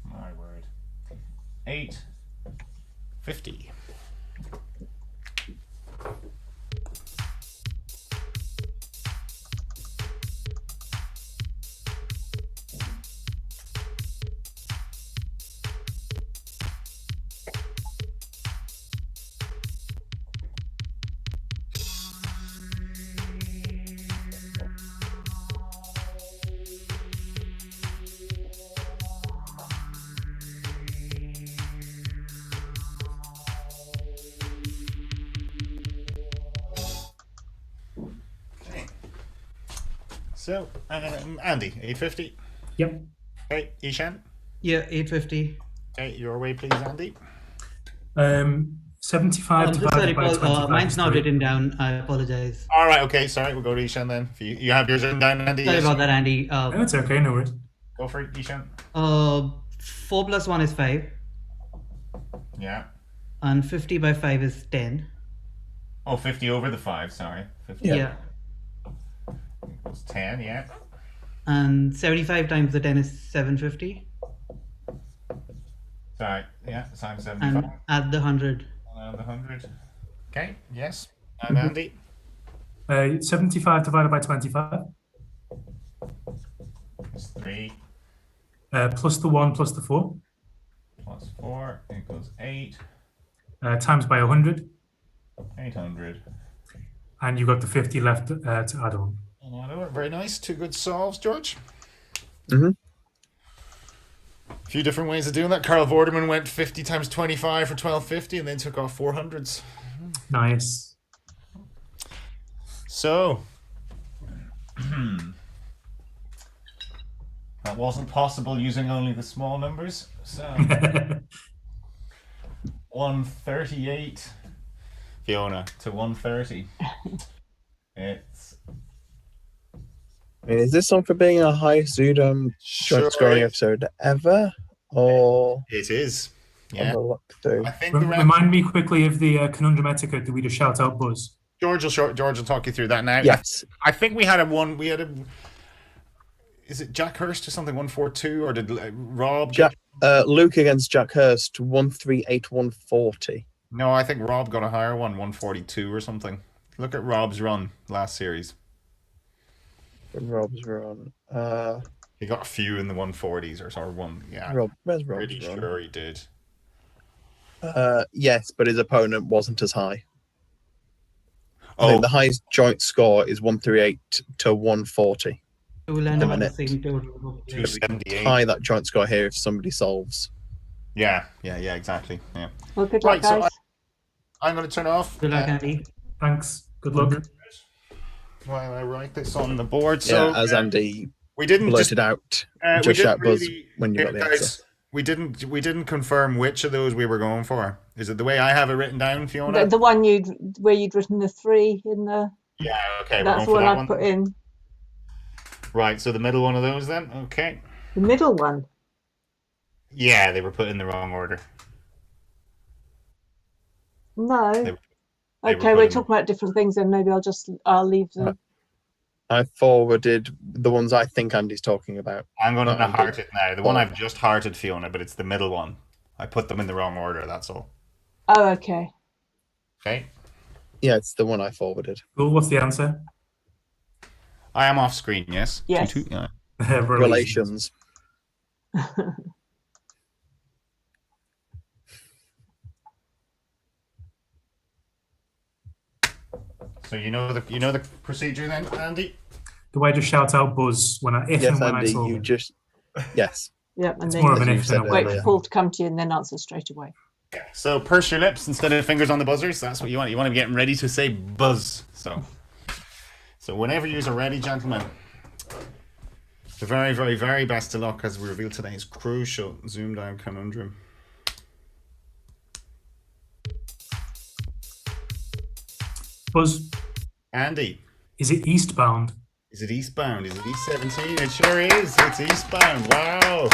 my word, 850. So, Andy, 850. Yep. Okay, Eeshan. Yeah, 850. Okay, your way, please, Andy. 75 divided by 25. Mine's not written down. I apologize. All right, okay, sorry, we'll go to Eeshan then. If you have yours written down, Andy. Sorry about that, Andy. No, it's okay, no worries. Go for it, Eeshan. 4 plus 1 is 5. Yeah. And 50 by 5 is 10. Oh, 50 over the 5, sorry. 50 Yeah. equals 10, yeah. And 75 times the 10 is 750. Sorry, yeah, times 75. And add the 100. And the 100. Okay, yes. And Andy? 75 divided by 25. It's 3 Plus the 1 plus the 4. plus 4 equals 8. Times by 100. 800. And you've got the 50 left to add on. Very nice. 2 good solves, George. Mm-hmm. A few different ways of doing that. Carl Vorderman went 50 times 25 for 1250 and then took off 400s. Nice. So, that wasn't possible using only the small numbers. So, 138, Fiona, to 130. It's... I mean, is this on for being our highest ZoomDown joint scoring episode ever? Or It is. Yeah. look through? I think Remind me quickly of the conundrum etiquette. Did we just shout out Buzz? George will talk you through that now. Yes. I think we had is it Jack Hurst or something, 142, or did Rob? Luke against Jack Hurst, 138-140. No, I think Rob got a higher one, 142 or something. Look at Rob's run last series. Rob's run. He got a few in the 140s or sort of one. Yeah, Where's Rob's pretty run? sure he did. Yes, but his opponent wasn't as high. I Oh, think the highest joint score is 138-140. So we'll end up at the minute. same total. 278. Tie that joint score here if somebody solves. Yeah, exactly. Yeah. Well, good luck, Right, so guys. I'm going to turn off. Good luck, Andy. Thanks. Good luck. While I write this on the board. Yeah, So as Andy we didn't blurted out, we just shout didn't Buzz really- when you got the guys, answer. We didn't confirm which of those we were going for. Is it the way I have it written down, Fiona? The one where you'd written the 3 in the. Yeah, okay. That's we're what going for that I'd put in. Right, so the middle one of those then? Okay. The middle one. Yeah, they were put in the wrong order. No. They were Okay, put we're in talking about different things, then maybe I'll leave them. I forwarded the ones I think Andy's talking about. I'm going to Andy. heart it now. The one I've just hearted, Fiona, but it's the middle one. I put them in the wrong order, that's all. Oh, okay. Okay. Yeah, it's the one I forwarded. Cool. What's the answer? I am off screen, yes? Yes. Yeah. Relations. So you know the procedure then, Andy? Do I just shout out Buzz when I Yes, I Andy, solve you it? just... Yes. Yep, and It's then more of an you if said than a wait when. for Paul to come to you and then answer straight away. So purse your lips instead of fingers on the buzzers. That's what you want. You want to be getting ready to say buzz. So whenever you're ready, gentlemen, the very, very, very best of luck as we reveal today's crucial ZoomDown conundrum. Buzz, Andy, is it eastbound? Is it Eastbound? Is it E17? It sure is. It's Eastbound. Wow.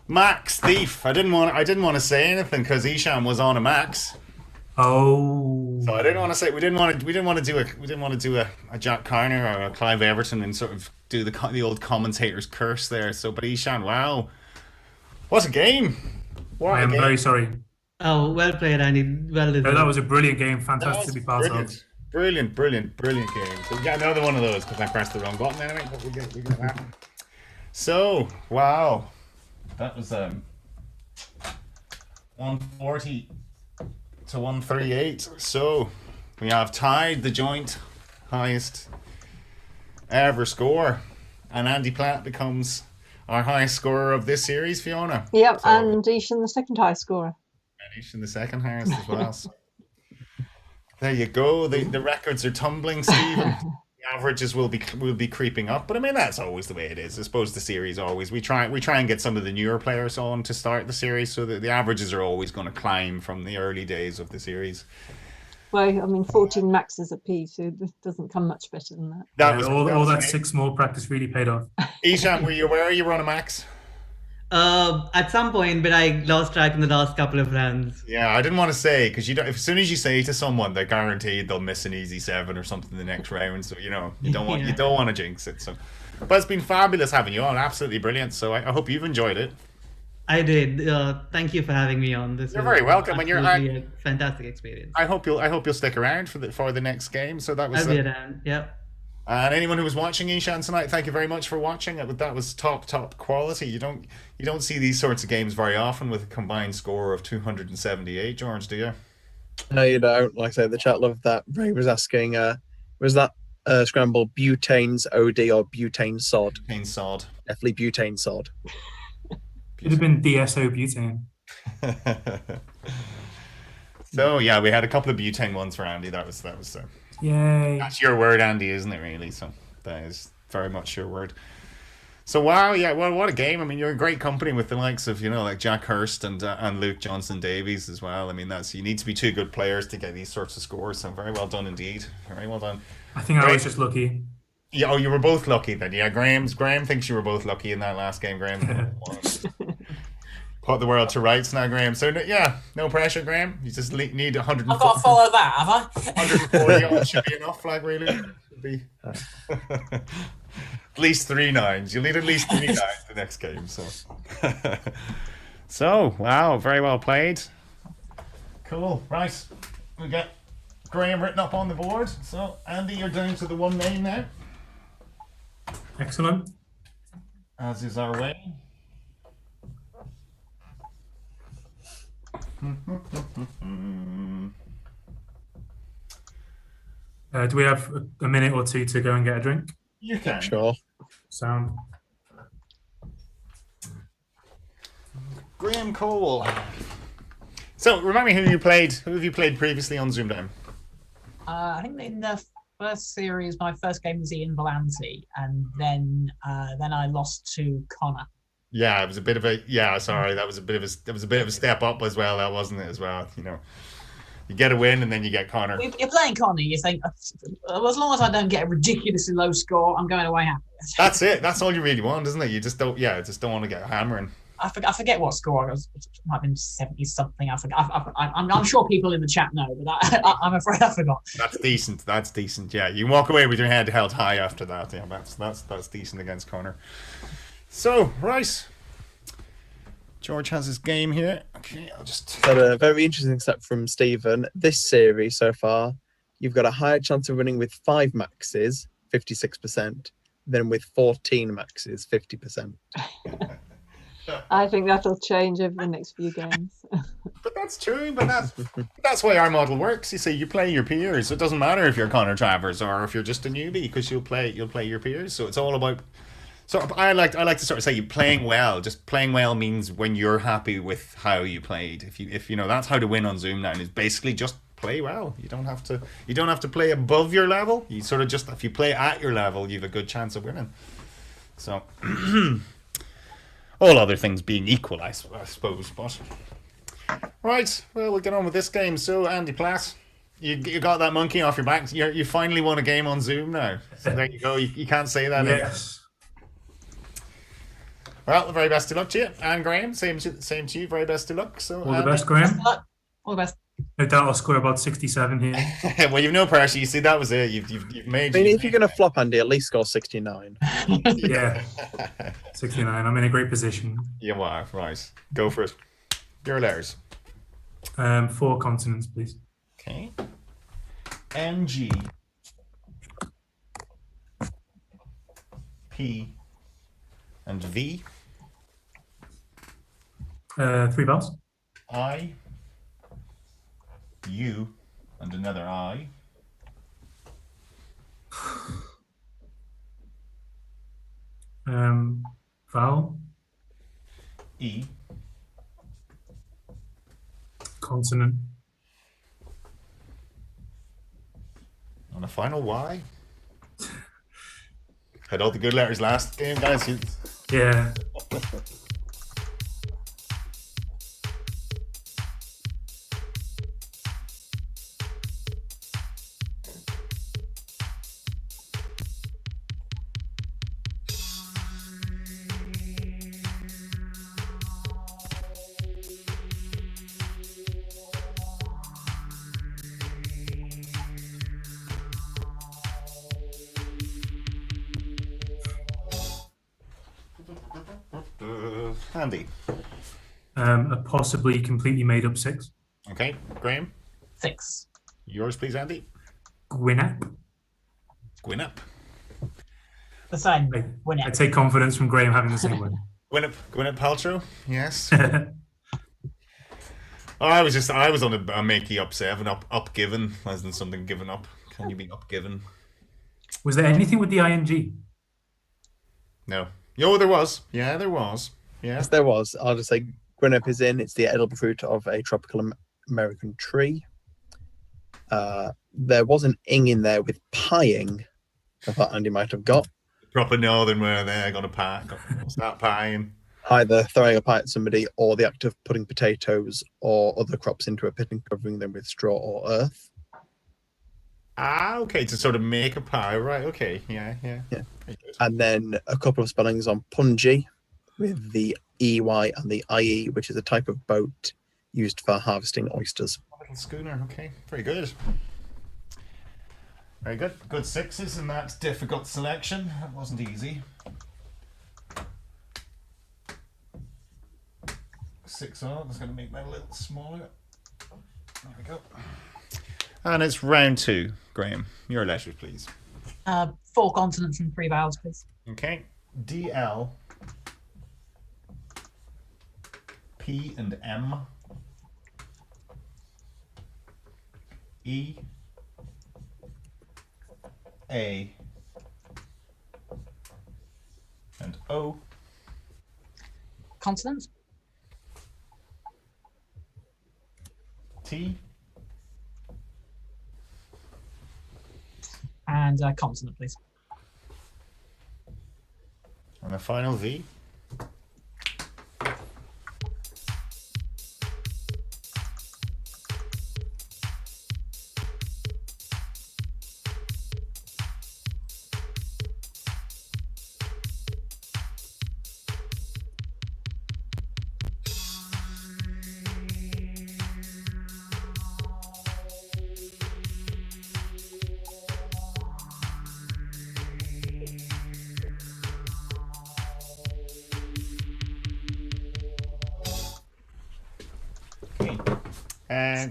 Max Thief. I didn't want to say anything because Eeshan was on a Max. Oh. So I didn't want to say we didn't want to do a Jack Carner or a Clive Everton and sort of do the old commentator's curse there. So, but Eeshan, wow, what a game! I am very sorry. Oh, well played, Andy. Well deserved. That was a brilliant game. Fantastic to be part of. Brilliant game. So we got another one of those because I pressed the wrong button anyway. But we get that. So wow, that was 140 to 138. So we have tied the joint highest ever score, and Andy Platt becomes our highest scorer of this series, Fiona. Yep, so, and Eeshan the second highest scorer. And Eeshan the second highest as well. So there you go. The records are tumbling, Stephen. The averages will be creeping up, but I mean that's always the way it is. I suppose the series always we try and get some of the newer players on to start the series, so that the averages are always going to climb from the early days of the series. Well, I mean, 14 maxes apiece, so it doesn't come much better than that. All that 6 more practice really paid off. Eeshan, were you aware you were on a max? At some point, but I lost track in the last couple of rounds. Yeah, I didn't want to say because as soon as you say to someone, they're guaranteed they'll miss an easy 7 or something the next round. So you don't want to jinx it. So, but it's been fabulous having you on. Absolutely brilliant. So I hope you've enjoyed it. I did. Thank you for having me on. You're very welcome, and you're a fantastic experience. I hope you'll stick around for the next game. So that was. I'll be around. Yep. And anyone who was watching Eeshan tonight, thank you very much for watching. That was top quality. You don't see these sorts of games very often with a combined score of 278, George, do you? No, you don't. Like I say, the chat loved that. Ray was asking, was that scramble butane's OD or butane sod? Butane sod. Definitely butane sod. Could have been DSO butane. So yeah, we had a couple of butane ones for Andy. That was Yay. That's your word, Andy, isn't it, really? So that is very much your word. So wow, yeah, well, what a game. I mean, you're in great company with the likes of, like Jack Hurst and Luke Johnson-Davies as well. I mean, you need to be 2 good players to get these sorts of scores. So very well done indeed. Very well done. I think I was just lucky. Yeah, you were both lucky then. Yeah, Graeme thinks you were both lucky in that last game. Graeme put the world to rights now, Graeme. So yeah, no pressure, Graeme. You just need 140. I've got to follow that, have I? 140 odd should be enough, like really. Should be. At least 3 9s. You'll need at least 3 9s the next game. So wow, very well played. Cool. Right, we get Graeme written up on the board. So Andy, you're down to the 1 name now. Excellent. As is our way. Do we have a minute or 2 to go and get a drink? You can. Sure. Sound. Graeme Cole. So remind me who have you played previously on ZoomDown? I think in the first series, my first game was Ian Valenti, and then I lost to Connor. Yeah, it was a bit of a sorry. That was a bit of a step up as well. That wasn't it as well. You get a win and then you get Connor. You're playing Connor. You think, as long as I don't get a ridiculously low score, I'm going away happy. That's it. That's all you really want, isn't it? You just don't want to get hammering. I forget what score I was. It might have been 70 something. I forget. I'm sure people in the chat know, but I'm afraid I forgot. That's decent. Yeah, you walk away with your head held high after that. Yeah, that's decent against Connor. So right, George has his game here. Okay, I'll just. Had a very interesting step from Stephen. This series so far, you've got a higher chance of winning with 5 maxes, 56%, than with 14 maxes, 50%. I think that'll change over the next few games. But that's true. But that's why our model works. You see, you play your peers. It doesn't matter if you're Connor Travers or if you're just a newbie, because you'll play your peers. So it's all about. So I like to sort of say you playing well. Just playing well means when you're happy with how you played. If you know that's how to win on ZoomDown is basically just play well. You don't have to play above your level. You sort of just if you play at your level, you have a good chance of winning. So. All other things being equal, I suppose. But right, well, we'll get on with this game. So, Andy Platt, You got that monkey off your back. You finally won a game on Zoom now. So there you go. You can't say that. Yes. Well, the very best of luck to you. And Graeme, same to you. Very best of luck. So All the best, Graeme. All the best. No doubt I'll score about 67 here. Well, you've no pressure. You see, that was it. You've made. I mean, if you're going to flop, Andy, at least score 69. Yeah. 69. I'm in a great position. You are. Right. Go for it. Your letters. 4 consonants, please. Okay. NG. P. And V. 3 vowels. I. U. And another I. Vowel. E. Consonant. And a final Y. Had all the good letters last game, guys. Yeah. Andy. A possibly completely made up 6. Okay, Graeme. 6. Yours, please, Andy. Gwinnett. Gwynep. The same. I take confidence from Graeme having the same word. Gwyneth Paltrow. Yes. I was on a makey up 7, up given, as in something given up. Can you be up given? Was there anything with the ing? No. Oh, there was. Yeah, there was. Yeah. Yes, there was. I'll just say Gwynep is in. It's the edible fruit of a tropical American tree. There was an ing in there with pieing. I thought Andy might have got. Proper northern where they're going to start pieing. Either throwing a pie at somebody or the act of putting potatoes or other crops into a pit and covering them with straw or earth. Ah, okay, to sort of make a pie, right? Okay, yeah. And then a couple of spellings on pungy with the EY and the IE, which is a type of boat used for harvesting oysters. A little schooner, okay, very good. Very good. Good 6s in that difficult selection. That wasn't easy. 6 on. I'm just going to make that a little smaller. There we go. And it's round 2. Graeme, your letters, please. 4 consonants and 3 vowels, please. Okay. DL. P and M. E. A. And O. Consonants. T. And consonant, please. And the final V.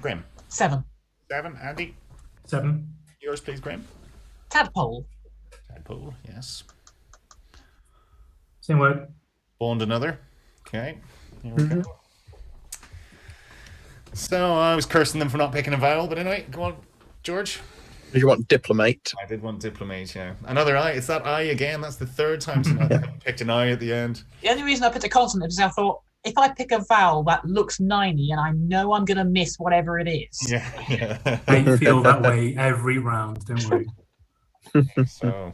Graeme. 7. 7, Andy. 7. Yours, please, Graeme. Tadpole. Tadpole, yes. Same word. Bond another. Okay. Here we go. So I was cursing them for not picking a vowel, but anyway, go on, George. Did you want diplomate? I did want diplomate, yeah. Another I. It's that I again. That's the 3rd time tonight I've picked an I at the end. The only reason I picked a consonant is I thought, if I pick a vowel that looks 90 and I know I'm going to miss whatever it is. Yeah. I feel that way every round, don't worry. So,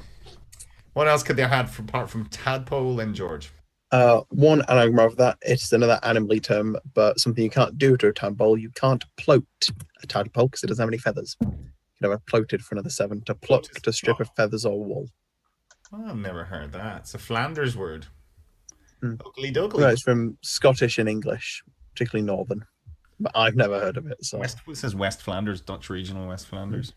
what else could they have had apart from tadpole and George? One anagram of that, it's another animally term, but something you can't do to a tadpole. You can't float a tadpole because it doesn't have any feathers. You can have a floated for another 7. To pluck, to strip of feathers or wool. Oh, I've never heard that. It's a Flanders word. Ugly dougly. No, it's from Scottish and English, particularly Northern. But I've never heard of it. So it says West Flanders, Dutch regional West Flanders.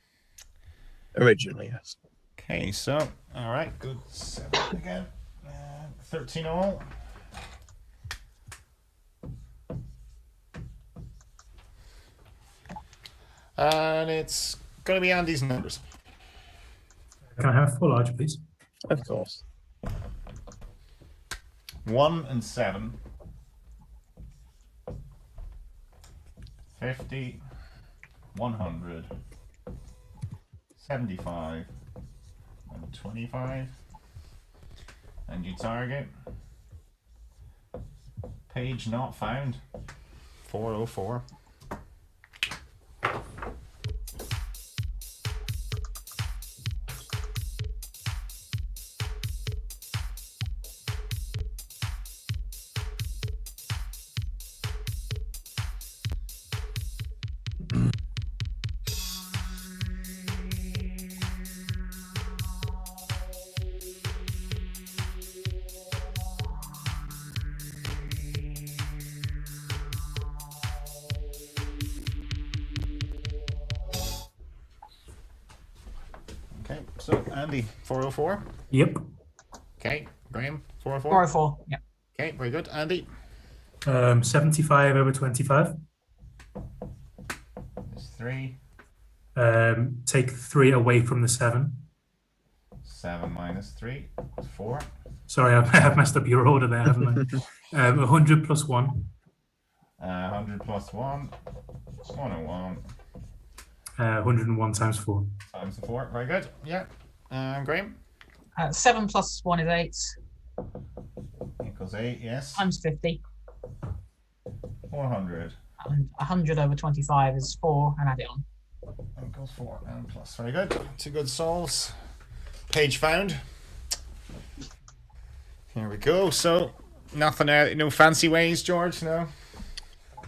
Originally, yes. Okay, so, all right, good. 7 again. 13 all. And it's going to be Andy's numbers. Can I have 4 large, please? Of course. 1 and 7. 50. 100. 75. And 25. And you target. Page not found. 404. Okay, so Andy, 404. Yep. Okay, Graeme, 404. 404. Yeah. Okay, very good. Andy. 75 over 25. There's 3. Take 3 away from the 7. 7 minus 3 is 4. Sorry, I've messed up your order there, haven't I? 100 plus 1. 100 plus 1. 101. 101 times 4. Times 4. Very good. Yeah. Graeme. 7 plus 1 is 8. Equals 8, yes. Times 50. 400. And 100 over 25 is 4, and add it on. Equals 4 and plus. Very good. 2 good solves. Page found. Here we go. So, nothing, no fancy ways, George, no?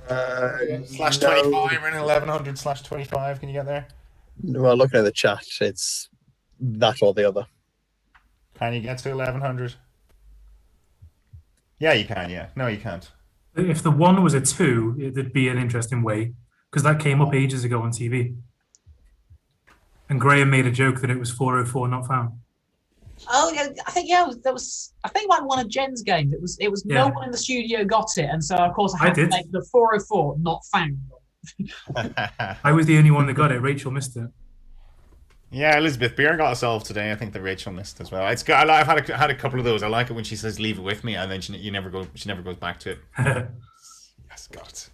Slash 25, we're in 1100 slash 25. Can you get there? Well, looking at the chat, it's that or the other. Can you get to 1100? Yeah, you can, yeah. No, you can't. If the 1 was a 2, it'd be an interesting way, because that came up ages ago on TV. And Graeme made a joke that it was 404 not found. Oh, yeah, I think that was. I think like one of Jen's games. It was no one in the studio got it, and so of course I had to make the 404 not found. I was the only one that got it. Rachel missed it. Yeah, Elizabeth Beer got a solve today. I think that Rachel missed as well. It's got. I've had a couple of those. I like it when she says "leave it with me," and then she never goes back to it. Yes, got it.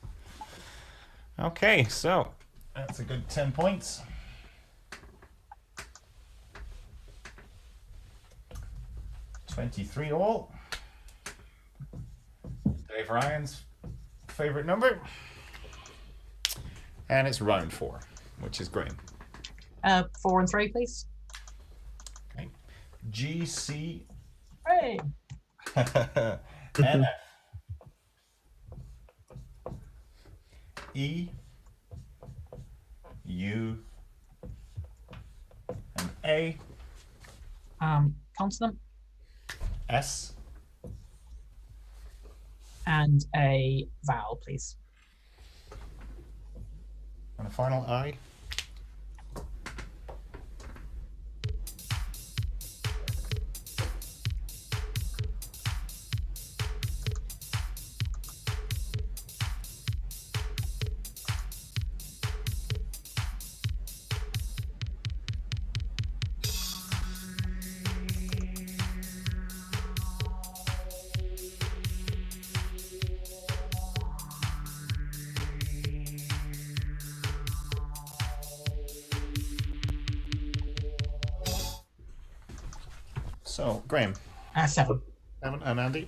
Okay, so that's a good 10 points. 23 all. Dave Ryan's favorite number. And it's round 4, which is Graeme. 4 and 3, please. Okay. GC. Hey. NF. E. U. And A. Consonant. S. And a vowel, please. And a final I. So, Graeme. 7. 7, and Andy?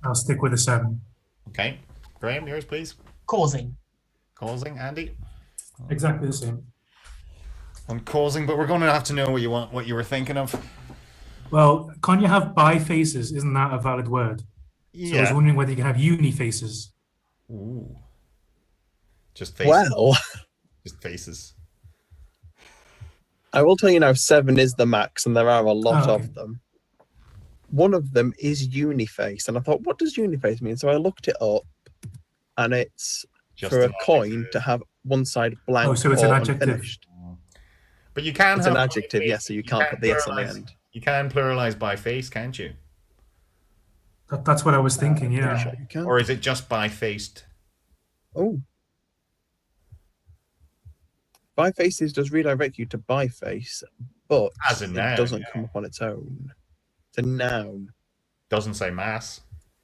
I'll stick with a 7. Okay. Graeme, yours, please. Causing. Causing, Andy? Exactly the same. I'm causing, but we're going to have to know what you were thinking of. Well, can't you have bifaces? Isn't that a valid word? Yeah. So I was wondering whether you can have unifaces. Ooh. Just faces. Well, Just faces. I will tell you now, 7 is the max, and there are a lot Oh, okay. of them. One of them is uniface, and I thought, what does uniface mean? So I looked it up, and it's Just for a an coin to have one side blank Oh, so it's an or adjective. unfinished. But you can It's have an adjective, biface. yes, so you can't put the S on the pluralize- end. You can pluralize by face, can't you? That's what I was thinking, Pretty yeah. sure you can. Or is it just by-faced? Oh. Bifaces does redirect you to biface, but As a noun, it doesn't yeah. come up on its own. It's a noun. Doesn't say mass.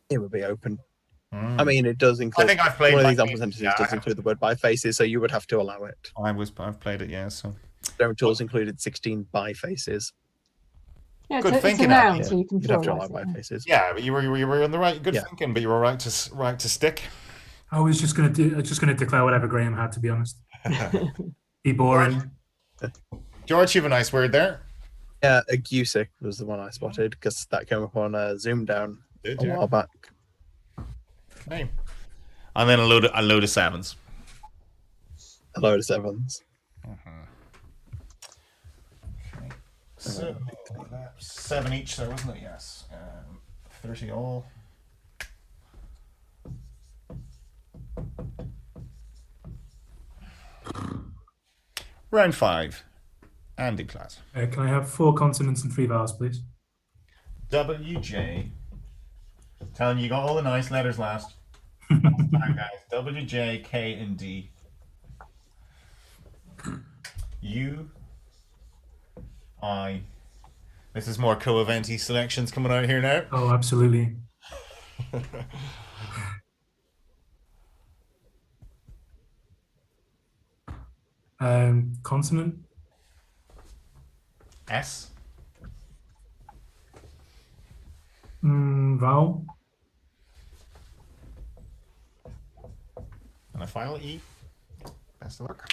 It would be open. Hmm. I mean, it does include. think I've played one of the bifaces, example sentences yeah, I does have. include the word bifaces, so you would have to allow it. I've played it, yeah. So Stone Tools included 16 bifaces. Yeah, Good it's a thinking, noun, Andy. so you can You'd have to allow pluralise it. bifaces. yeah, but you were on the right. Good Yeah. thinking, but you were right to stick. I was just gonna declare whatever Graeme had, to be honest. Be boring. George, you have a nice word there. Yeah, Agusic was the one I spotted because that came up on ZoomDown Did a you? while back. Okay. And then a load of sevens. A load of 7s. So 7 each there, wasn't it? Yes. 30 all. Round 5. Andy Platt. Can I have 4 consonants and 3 vowels, please? WJ. Telling you got all the nice letters last. Time, guys. WJ, K, and D. U. I. This is more co-eventy selections coming out here now. Oh, absolutely. Consonant. S. Vowel. And a file E. Best of luck.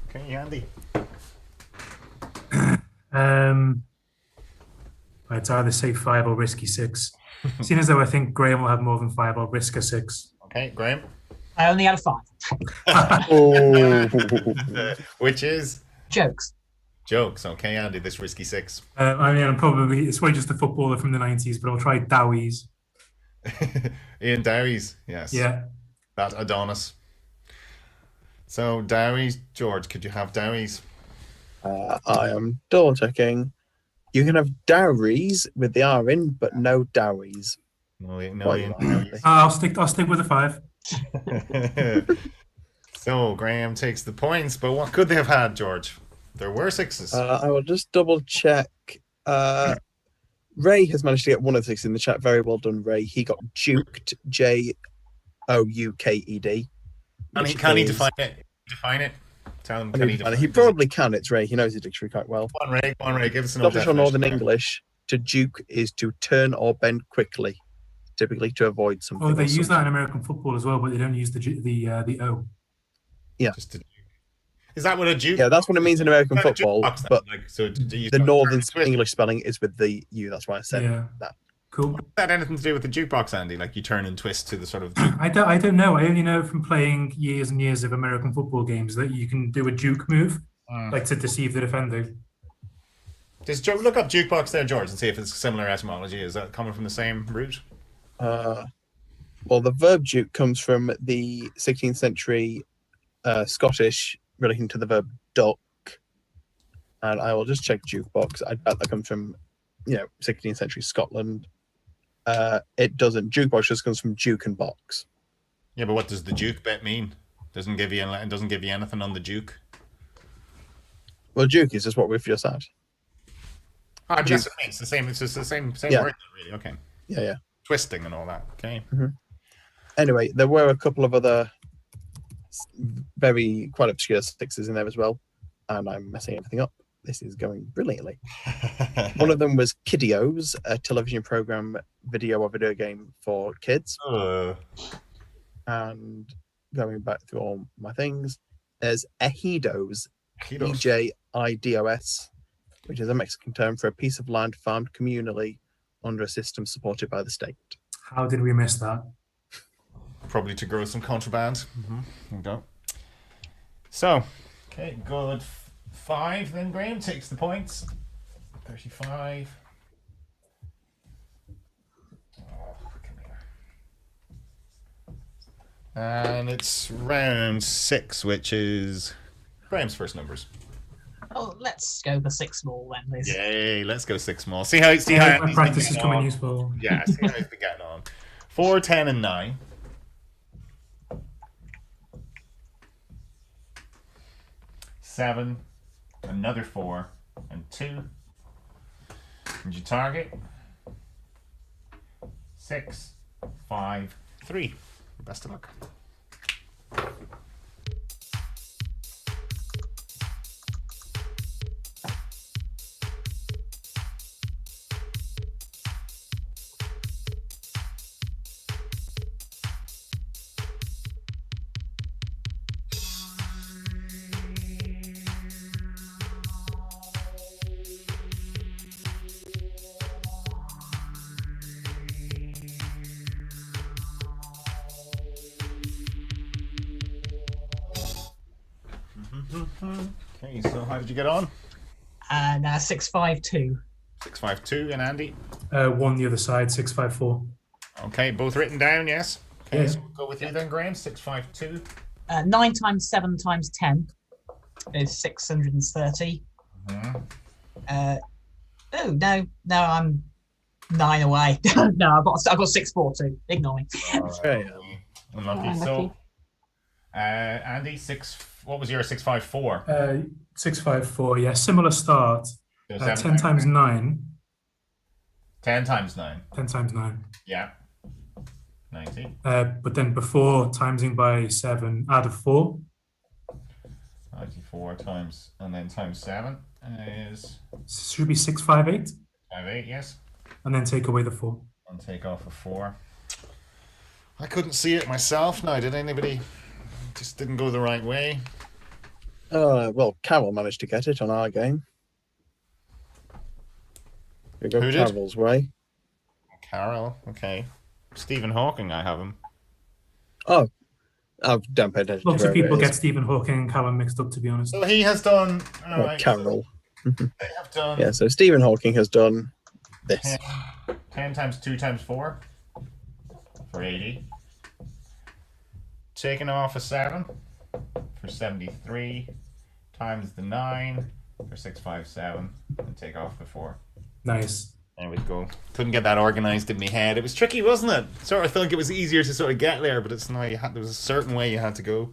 Okay, Andy. It's either say 5 or risky 6. Seeing as though I think Graeme will have more than 5, I'll risk a 6. Okay, Graeme. I only had a 5. Oh. Which is Jokes. jokes. Okay, Andy, this risky 6. I mean, it's probably just a footballer from the 90s, but I'll try Dowies. Ian Dowries, yes. Yeah. That Adonis. So, Dowries, George, could you have Dowries? I am double checking. You can have dowries with the R in, but no dowies. No, Ian Why? Dowries. I'll stick with a 5. So, Graeme takes the points, but what could they have had, George? There were 6s. I will just double check. Ray has managed to get one of the 6 in the chat. Very well done, Ray. He got juked, Jouked. Can he define it? Define it. Tell him. Can he define He it? probably can. It's Ray. He knows his dictionary quite well. Go on, Ray. Give us an old Scottish or Northern definition. English, to juke is to turn or bend quickly, typically to avoid something. Oh, they or use that someone. in American football as well, but they don't use the O. Just to, is that what a juke? Yeah, that's what it means in American Is that a football. jukebox then? But Like, so do you the turn Northern and twist? English spelling is with the U. That's why I said Yeah. that. Cool. Does that anything to do with the jukebox, Andy? Like you turn and twist to the sort of juke. I don't know. I only know from playing years and years of American football games that you can do a juke move, like to deceive the defender. Just look up jukebox there, George, and see if it's similar etymology. Is that coming from the same root? Well, the verb juke comes from the 16th century Scottish relating to the verb duck. And I will just check jukebox. I bet that comes from, 16th century Scotland. It doesn't. Jukebox just comes from duke and box. Yeah, but what does the juke bit mean? Doesn't give you anything on the juke. Well, Duke is just what we've just had. Ah, that's what I mean. It's the same. It's just the same Yeah. word, really. Okay. Yeah. Twisting and all that. Okay. Anyway, there were a couple of other quite obscure sixes in there as well, and I'm messing everything up. This is going brilliantly. One of them was Kiddios, a television program video game for kids. And going back through all my things, there's Ejidos, EJIDOS, which is a Mexican term for a piece of land farmed communally under a system supported by the state. How did we miss that? Probably to grow some contraband. There we go. So, okay, good. 5 then. Graeme takes the points. 35. Oh, come here. And it's round 6, which is Graeme's first numbers. Oh, let's go for 6 small then, Liz. Yay, let's go 6 small. See how my practice is coming useful. Yeah, see how he's been getting on. 4, 10, and 9. 7, another 4, and 2. And you target 6, 5, 3. Best of luck. Okay, so how did you get on? And 652. 652 and Andy. 1 the other side, 654. Okay, both written down, yes. Okay, Yeah. so we'll go with you then, Graeme. 652. 9 times 7 times 10 is 630. Oh no, I'm 9 away. No, I've got 642. Ignore me. Okay. Unlucky. So, Andy, what was your 654? 654, yeah. Similar start. So 10 times 9. 10 times 9. 10 times 9. Yeah. 90. But then before timesing by 7, add a 4. 94 times, and then times 7 is... Should be 658. 58, yes. And then take away the 4. And take off a 4. I couldn't see it myself. No, did anybody? Just didn't go the right way. Well, Carol managed to get it on our game. We go Who did? Carol's way. Carol, okay. Stephen Hawking, I have him. Oh, I don't pay attention. Lots to of where it people is. get Stephen Hawking and Callum mixed up, to be honest. So he has done. All Well, right. Carol. They have done. Yeah, so Stephen Hawking has done this. 10 times 2 times 4 for 80. Taking off a 7 for 73 times the 9 for 657 and take off the 4. Nice. There we go. Couldn't get that organized in my head. It was tricky, wasn't it? Sort of felt like it was easier to sort of get there, but it's not. There was a certain way you had to go.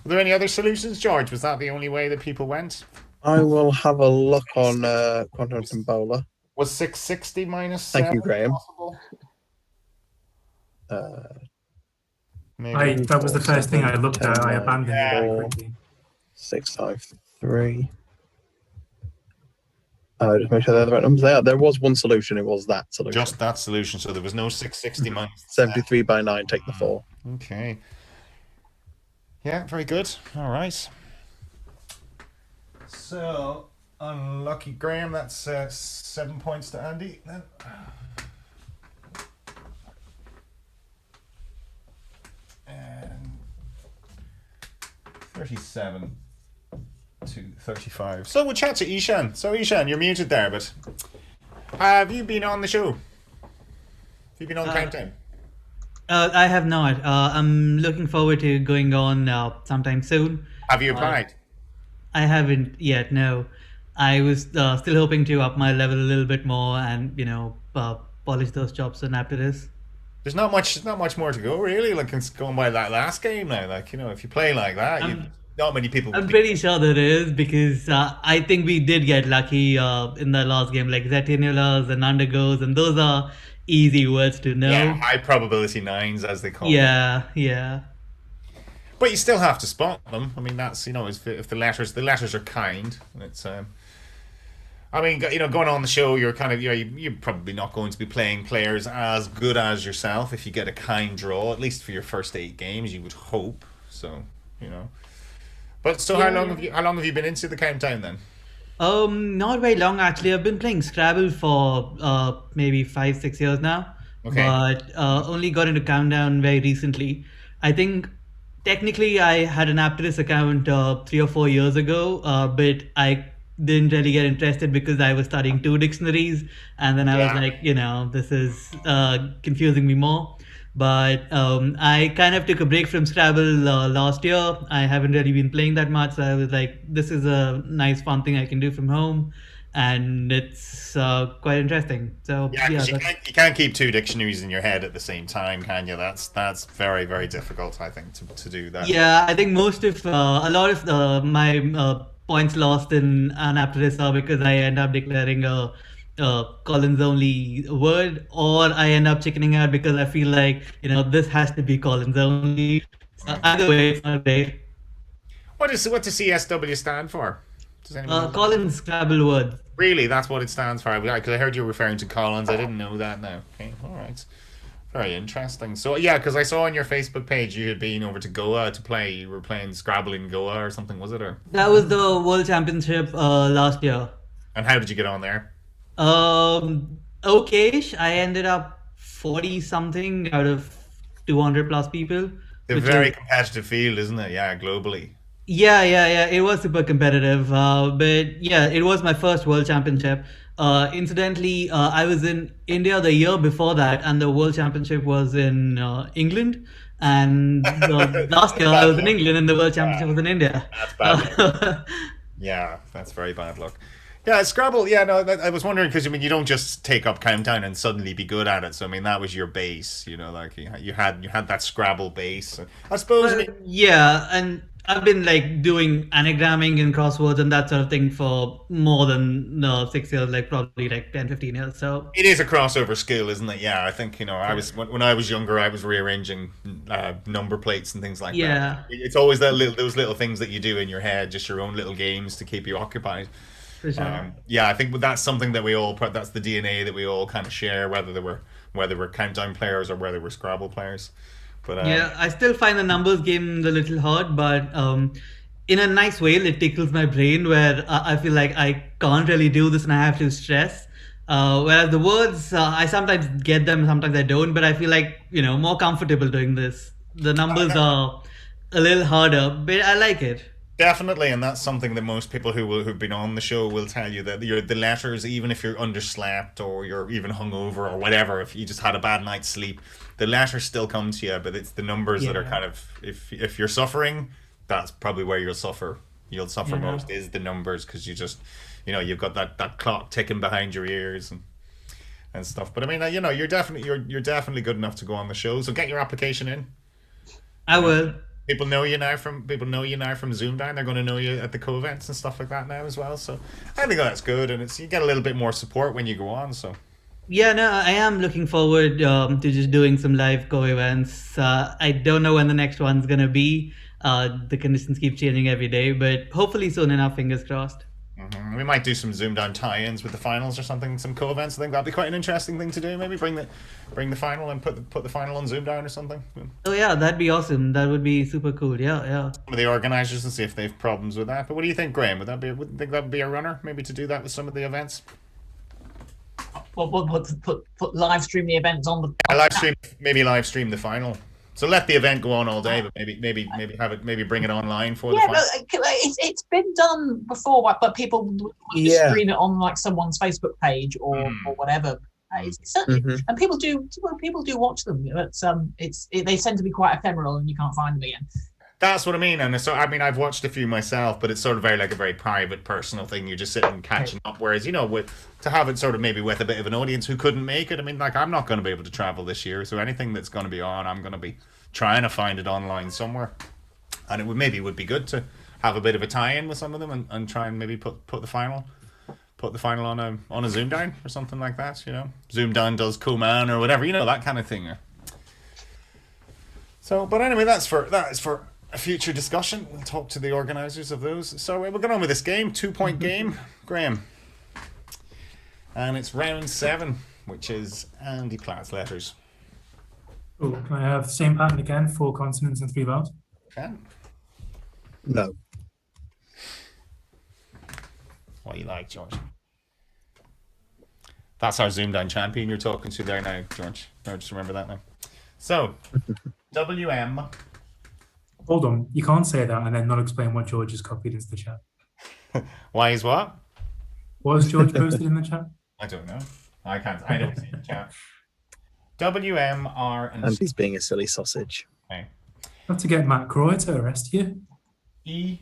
Were there any other solutions, George? Was that the only way that people went? I will have a look on Quantum Bowler. Was 660 minus 7 Thank you, Graeme. possible? That was the first thing I looked at. I abandoned it very Four, quickly. 653. Just make sure they're the right numbers. There was one solution. It was that solution. Just that solution. So there was no 660 minus 73 by 9. Take the 4. Okay. Yeah, very good. All right. So, unlucky Graeme. That's 7 points to Andy. Then. And 37 to 35. So we'll chat to Eeshan. So Eeshan, you're muted there, but have you been on the show? Have you been on Countdown? I have not. I'm looking forward to going on sometime soon. Have you applied? I haven't yet, no. I was still hoping to up my level a little bit more and, polish those chops and after this. There's not much more to go, really. Like, it's going by that last game now. Like, if you play like that, not many people. I'm pretty sure there is, because I think we did get lucky in the last game, like Zetinulas and Undergoes, and those are easy words to know. Yeah, high probability nines, as they call them. Yeah. But you still have to spot them. I mean, that's, if the letters are kind. It's I mean, going on the show, you're kind of, you're probably not going to be playing players as good as yourself if you get a kind draw, at least for your first 8 games, you would hope. So, But so how long have you been into the countdown then? Not very long actually. I've been playing Scrabble for maybe 5-6 years now. Okay. But only got into Countdown very recently. I think technically I had an Aptris account 3 or 4 years ago, but I didn't really get interested because I was studying 2 dictionaries, and then I was like, this is confusing me more. But I kind of took a break from Scrabble last year. I haven't really been playing that much, so I was like, this is a nice fun thing I can do from home, and it's quite interesting. So you can't keep 2 dictionaries in your head at the same time, can you? That's very, very difficult, I think, to do that. Yeah, I think a lot of my points lost in an Aptris are because I end up declaring a Collins only word, or I end up chickening out because I feel like this has to be Collins only. So either way, it's not great. What does CSW stand for? Does anyone know? Collins Scrabble words. Really, that's what it stands for. Because I heard you referring to Collins. I didn't know that now. Okay, all right. Very interesting. So yeah, because I saw on your Facebook page you had been over to Goa to play. You were playing Scrabble in Goa or something, was it? Or that was the World Championship last year. And how did you get on there? Okay-ish. I ended up 40 something out of 200 plus people. It's a very competitive field, isn't it? Yeah, globally. Yeah. It was super competitive. But yeah, it was my first World Championship. Incidentally, I was in India the year before that, and the World Championship was in England. And last year I was in England, and the World Championship was in India. That's bad luck. Yeah, that's very bad luck. Yeah, Scrabble. Yeah, no, I was wondering because you don't just take up Countdown and suddenly be good at it. So that was your base. Like you had that Scrabble base. I suppose. Yeah, and I've been doing anagramming and crosswords and that sort of thing for more than 6 years, probably 10-15 years. So it is a crossover skill, isn't it? Yeah, I think I was when I was younger, I was rearranging number plates and things like that. It's always those little things that you do in your head, just your own little games to keep you occupied. For sure. I think that's something that that's the DNA that we all kind of share, whether we're Countdown players or whether we're Scrabble players. But I still find the numbers game a little hard, but in a nice way, it tickles my brain where I feel like I can't really do this and I have to stress. Whereas the words, I sometimes get them, sometimes I don't, but I feel like more comfortable doing this. The numbers are a little harder, but I like it. Definitely, and that's something that most people who've been on the show will tell you, that the letters, even if you're underslept or you're even hungover or whatever, if you just had a bad night's sleep, the letters still come to you. But it's the numbers that are kind of, if you're suffering, that's probably where you'll suffer. You'll suffer most is the numbers, because you just you've got that clock ticking behind your ears and stuff. But I mean, you're definitely good enough to go on the show. So get your application in. I will. People know you now from ZoomDown. They're going to know you at the co-events and stuff like that now as well. So I think that's good, and you get a little bit more support when you go on. So yeah, no, I am looking forward to just doing some live co-events. I don't know when the next one's going to be. The conditions keep changing every day, but hopefully soon enough. Fingers crossed. Mm-hmm. We might do some ZoomDown tie-ins with the finals or something, some co-events. I think that'd be quite an interesting thing to do. Maybe bring the final and put the final on ZoomDown or something. Oh yeah, that'd be awesome. That would be super cool. Yeah. Some of the organisers and see if they have problems with that. But what do you think, Graeme? Would you think that would be a runner? Maybe to do that with some of the events. Put live stream the events on the live stream the final. So let the event go on all day, but maybe bring it online for the final. It's been done before, but people would stream it on someone's Facebook page or whatever. And people do watch them. But they tend to be quite ephemeral, and you can't find them again. That's what I mean, and so I've watched a few myself, but it's sort of a very private, personal thing. You're just sitting catching up. Whereas to have it sort of maybe with a bit of an audience who couldn't make it. I mean, I'm not going to be able to travel this year, so anything that's going to be on, I'm going to be trying to find it online somewhere. And it would be good to have a bit of a tie-in with some of them and try and maybe put the final on a ZoomDown or something like that. You know, ZoomDown does Coman or whatever. You know, that kind of thing. So, but anyway, that is for a future discussion. We'll talk to the organisers of those. So we'll get on with this game, 2-point game, Graeme. And it's round 7, which is Andy Platt's letters. Oh, can I have the same pattern again? 4 consonants and 3 vowels? Can. No. What you like, George? That's our ZoomDown champion you're talking to there now, George. No, just remember that now. So, WM. Hold on, you can't say that and then not explain what George has copied into the chat. Why is what? What has George posted in the chat? I don't know. I don't see the chat. WMR and he's being a silly sausage. Okay. Have to get Matt Croy to arrest you. EA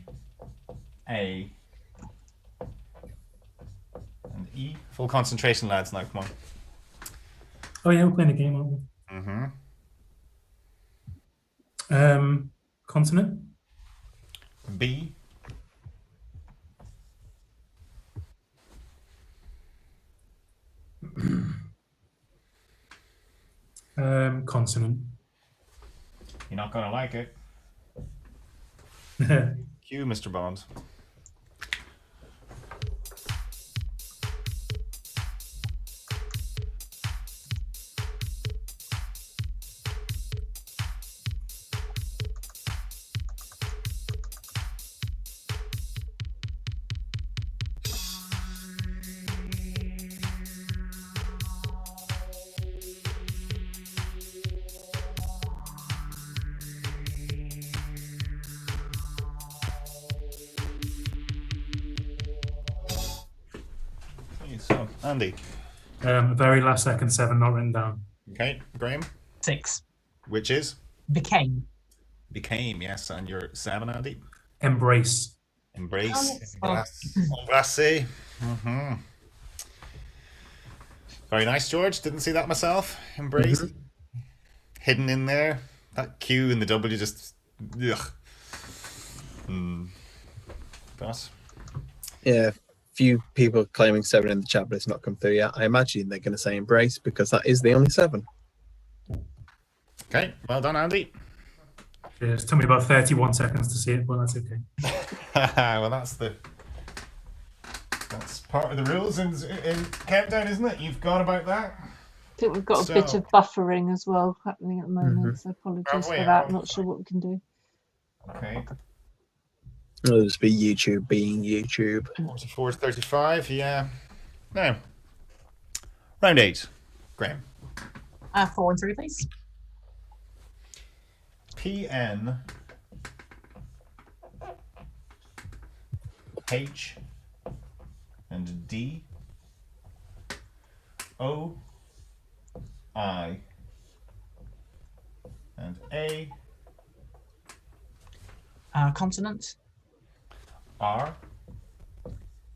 and E. Full concentration, lads. Now, come on. Oh yeah, we're playing a game, aren't we? Consonant. B. Consonant. You're not gonna like it. Q, Mr. Bond. So, Andy. Very last second 7 not written down. Okay, Graeme. 6. Which is? Became, yes. And you're 7, Andy. Embrace. Embrace. Embrace. Very nice, George. Didn't see that myself. Embrace. Hidden in there. That Q and the W just... Ugh. Boss? Yeah. Few people claiming 7 in the chat, but it's not come through yet. I imagine they're going to say embrace because that is the only 7. Okay, well done, Andy. It took me about 31 seconds to see it, but that's okay. Well, that's part of the rules in Countdown, isn't it? You've got about that. I think we've got a bit of buffering as well happening at the moment, so apologies for that. Not sure what we can do. Okay. It'll just be YouTube being YouTube. 44-35, yeah. Now, round 8, Graeme. 4 and 3, please. PN H and D O I and A Consonant. R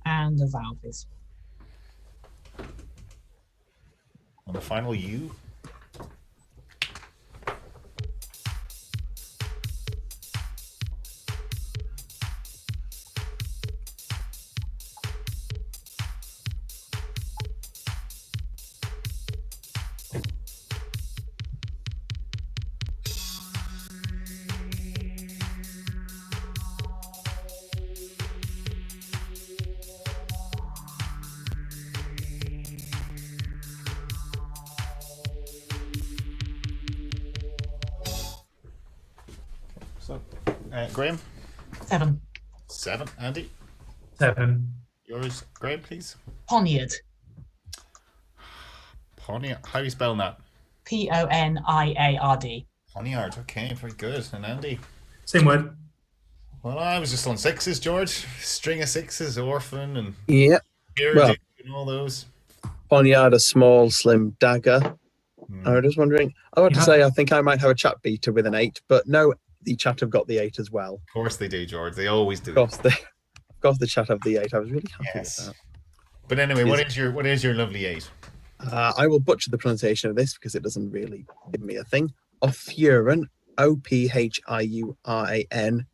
And a vowel, please. and the final U. So, Graeme? 7. 7. Andy? 7. Yours, Graeme, please. Poniard. Poniard. How are you spelling that? Poniard. Poniard. Okay, very good. And Andy? Same word. Well, I was just on 6s, George. String of 6s, orphan and Well, and all those. Poniard, a small, slim dagger. I was just wondering. I want to say I think I might have a chat beater with an 8, but no, the chat have got the 8 as well. Of course they do, George. They always do. Of course the chat have the 8. I was really happy with that. But anyway, what is your lovely 8? I will butcher the pronunciation of this because it doesn't really give me a thing. Ophiuran, Ophiuran,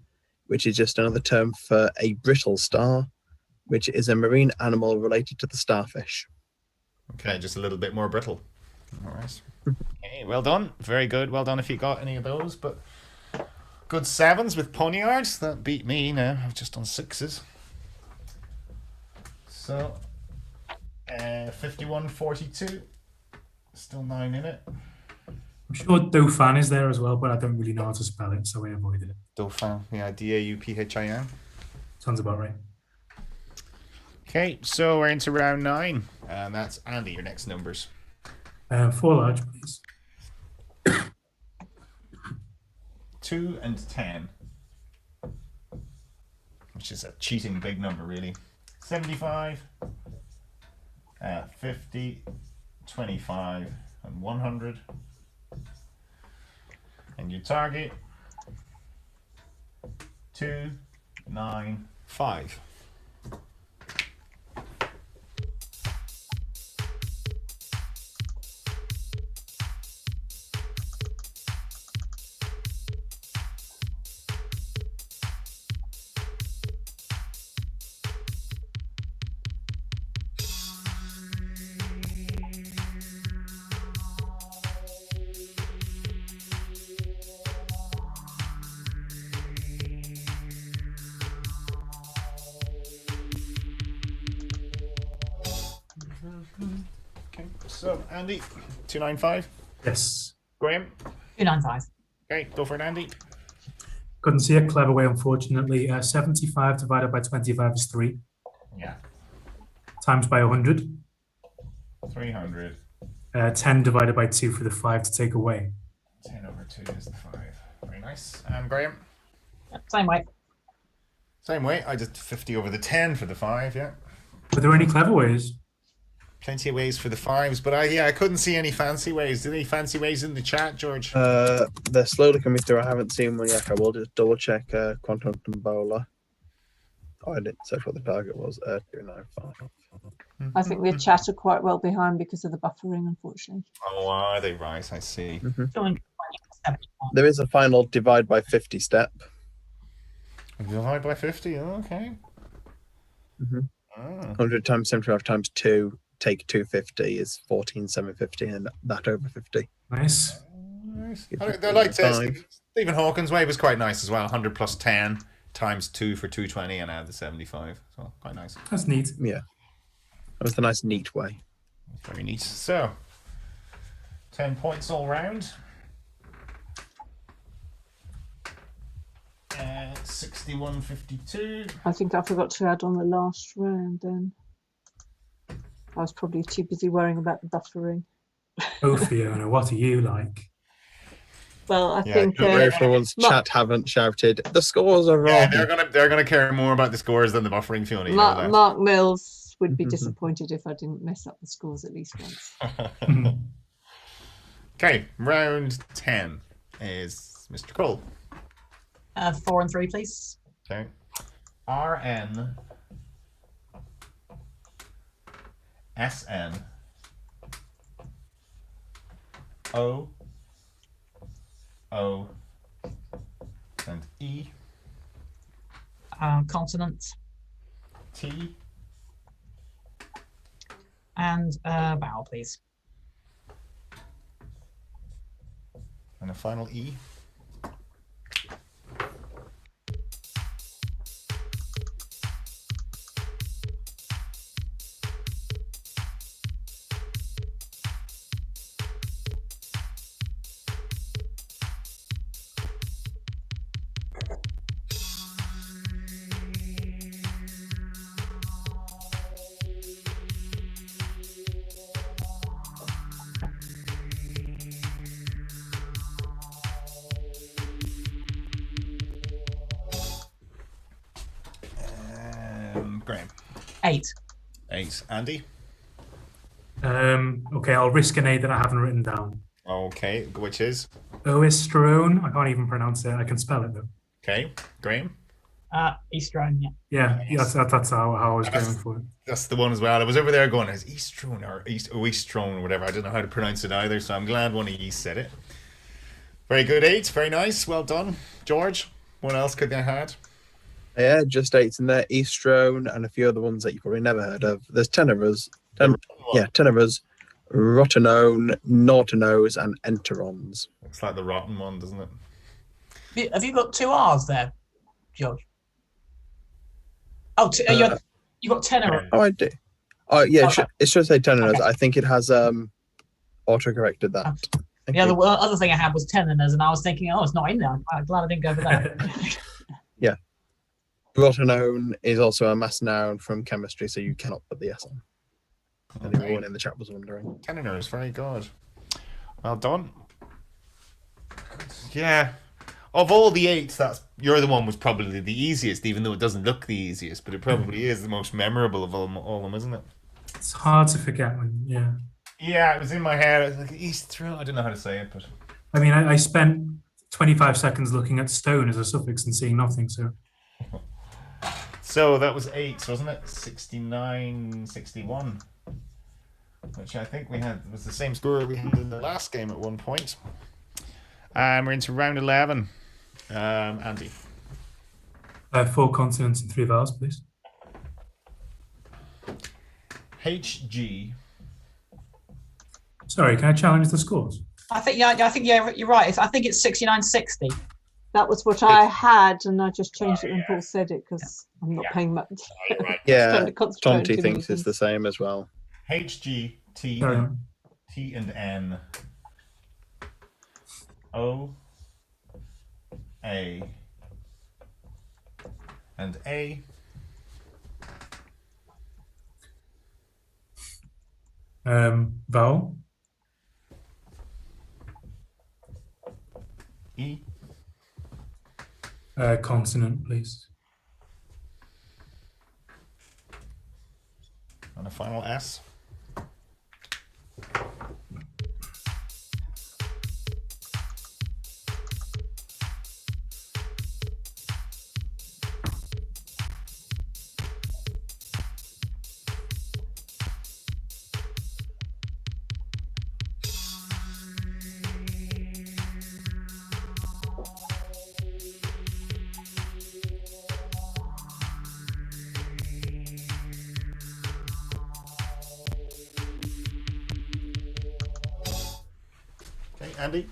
which is just another term for a brittle star, which is a marine animal related to the starfish. Okay, just a little bit more brittle. All right. Okay, well done. Very good. Well done if you got any of those. But good 7s with poniards. That beat me now. I've just done 6s. So, 51-42. Still 9 in it. I'm sure Dauphin is there as well, but I don't really know how to spell it, so I avoided it. Dauphin. Yeah, Dauphin. Sounds about right. Okay, so we're into round 9. And that's Andy, your next numbers. 4 large, please. 2 and 10. Which is a cheating big number, really. 75, 50, 25, and 100. And you target 2, 9, 5. Okay, so Andy, 295. Yes. Graeme. 295. Okay, go for it, Andy. Couldn't see a clever way, unfortunately. 75 divided by 25 is 3. Yeah. Times by 100. 300. 10 divided by 2 for the 5 to take away. 10 over 2 is the 5. Very nice. And Graeme? Same way. Same way. I just 50 over the 10 for the 5, yeah. Were there any clever ways? Plenty of ways for the 5s, but I couldn't see any fancy ways. Did any fancy ways in the chat, George? They're slowly coming through. I haven't seen one yet. I will just double check Quantum Bowler. Oh, I didn't search what the target was. 295. I think the chat are quite well behind because of the buffering, unfortunately. Oh, are they? Right, I see. 271. There is a final divide by 50 step. Divide by 50, okay. 100 times 75 times 2, take 250 is 14,750, and that over 50. Nice. Nice. I like Stephen Hawking's way was quite nice as well. 100 plus 10 times 2 for 220 and add the 75. So quite nice. That's neat. Yeah. That was a nice, neat way. Very neat. So, 10 points all round. 61-52. I think I forgot to add on the last round then. I was probably too busy worrying about the buffering. Oh, Fiona, what are you like? Well, I Yeah, think For once, chat haven't shouted, the scores are wrong. Yeah, they're gonna care more about the scores than the buffering, Fiona. You know that. Mark Mills would be disappointed if I didn't mess up the scores at least once. Okay, round 10 is Mr. Cole. 4 and 3, please. Okay. RN SN O and E Consonant T and vowel, please. and a final E. Graeme. 8. 8. Andy. Okay, I'll risk an A that I haven't written down. Okay, which is? Oestrone. I can't even pronounce it. I can spell it though. Okay, Graeme. Eastern, yeah. Yeah, that's how I was going for it. That's the one as well. I was over there going, is Eastrone or Eastrone or whatever. I don't know how to pronounce it either, so I'm glad one of you said it. Very good, 8. Very nice. Well done. George, what else could they have had? Yeah, just 8's in there. Eastrone and a few other ones that you probably never heard of. There's 10 of us. 10 of us. Rottenone, Naughtonos, and Enterons. It's like the rotten one, doesn't it? Have you got 2 R's there, George? Oh, you got 10 of them. Oh, I do. Oh, yeah, Okay. it should say 10 of us. Okay. I think it has auto-corrected that. The other thing I had was 10 and I was thinking, oh, it's not in there. I'm glad I didn't go for that. Yeah. Rottenone is also a mass noun from chemistry, so you cannot put the S on. And everyone in the chat was wondering. Tenor is very good. Well done. Yeah. Of all the 8s, you're the one was probably the easiest, even though it doesn't look the easiest, but it probably is the most memorable of all of them, isn't it? It's hard to forget when, yeah. Yeah, it was in my head. I was like, East through. I don't know how to say it, but I mean, I spent 25 seconds looking at stone as a suffix and seeing nothing, so. So that was 8, wasn't it? 69, 61. Which I think was the same score we had in the last game at one point. We're into round 11. Andy. 4 consonants and 3 vowels, please. HG. Sorry, can I challenge the scores? I think you're right. I think it's 69-60. That was what I had, and I just changed it when Paul said it because I'm not paying much. Right. Yeah, Trying to concentrate on Tonti too thinks many it's the same as well. HG, T, Sorry. T and N. O, A, and A. Vowel. E. Consonant, please. And a final S. Okay, Andy.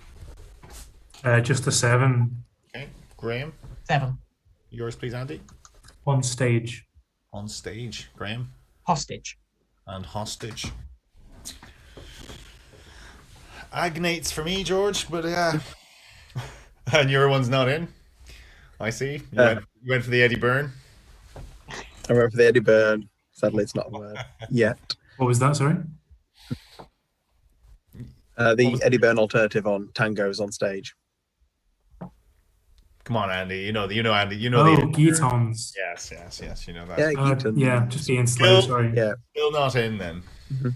Just a 7. Okay, Graeme. 7. Yours, please, Andy. On stage. On stage, Graeme. Hostage. And hostage. Agnates for me, George, but and your one's not in. I see. You went for the Eddie Byrne. I went for the Eddie Byrne. Sadly, it's not a word yet. What was that, sorry? The Eddie Byrne alternative on tangos on stage. Come on, Andy. You know, Andy. You Oh, know the guitons. Yes. You know that. Yeah, Geaton. Yeah, just being slow, sorry. Yeah. Still not in then. Mm-hmm.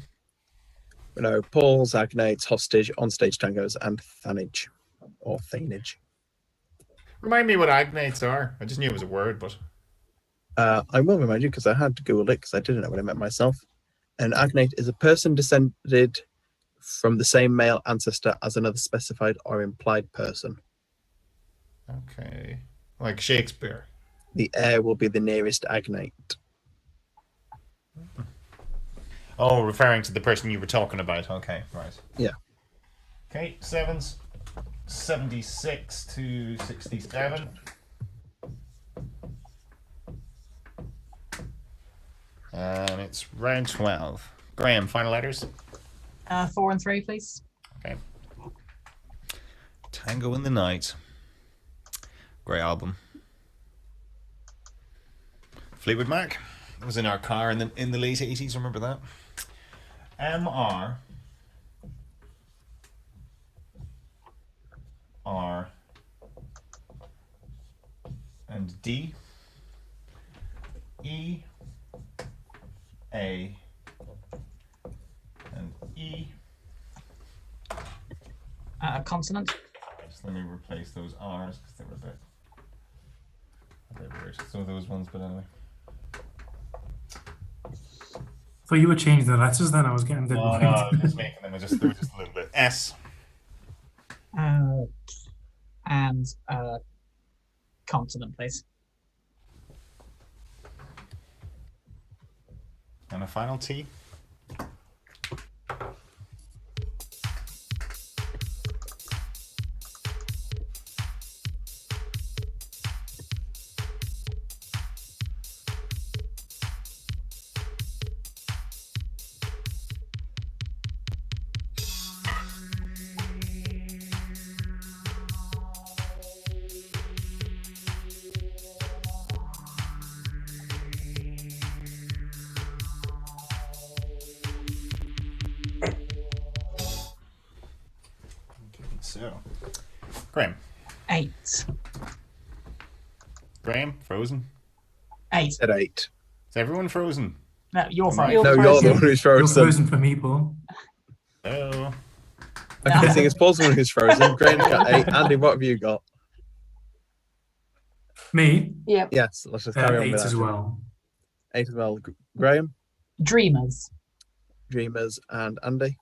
No, Paul's, Agnates, hostage, on stage tangos, and thanage or thanage. Remind me what agnates are. I just knew it was a word, but I will remind you because I had to Google it because I didn't know what it meant myself. An agnate is a person descended from the same male ancestor as another specified or implied person. okay, like Shakespeare. The heir will be the nearest agnate. Oh, referring to the person you were talking about. Okay, right. Yeah. Okay, 7s. 76 to 67. It's round 12. Graeme, final letters. 4 and 3, please. Okay. Tango in the Night. Great album. Fleetwood Mac. It was in our car in the late 80s. Remember that? MR. R. And D. E. A. And E. Consonant. Just let me replace those R's because they were a bit weird. So those ones, but anyway. Thought you were changing the letters then, I was getting the No, I was just making them. They were just a little bit. S. And consonant, please. And a final T. So, Graeme. 8. Graeme, frozen. 8. At 8. Is everyone frozen? No, you're Am I- fine. You're No, you're frozen. the one who's You're frozen. frozen for me, Paul. Oh. Okay, the thing is, Paul's the one who's frozen. Graham's got 8. Andy, what have you got? Me? Yep. Yes, let's just carry on 8 with as that. well. 8 as well. Graeme, Dreamers. Dreamers, and Andy.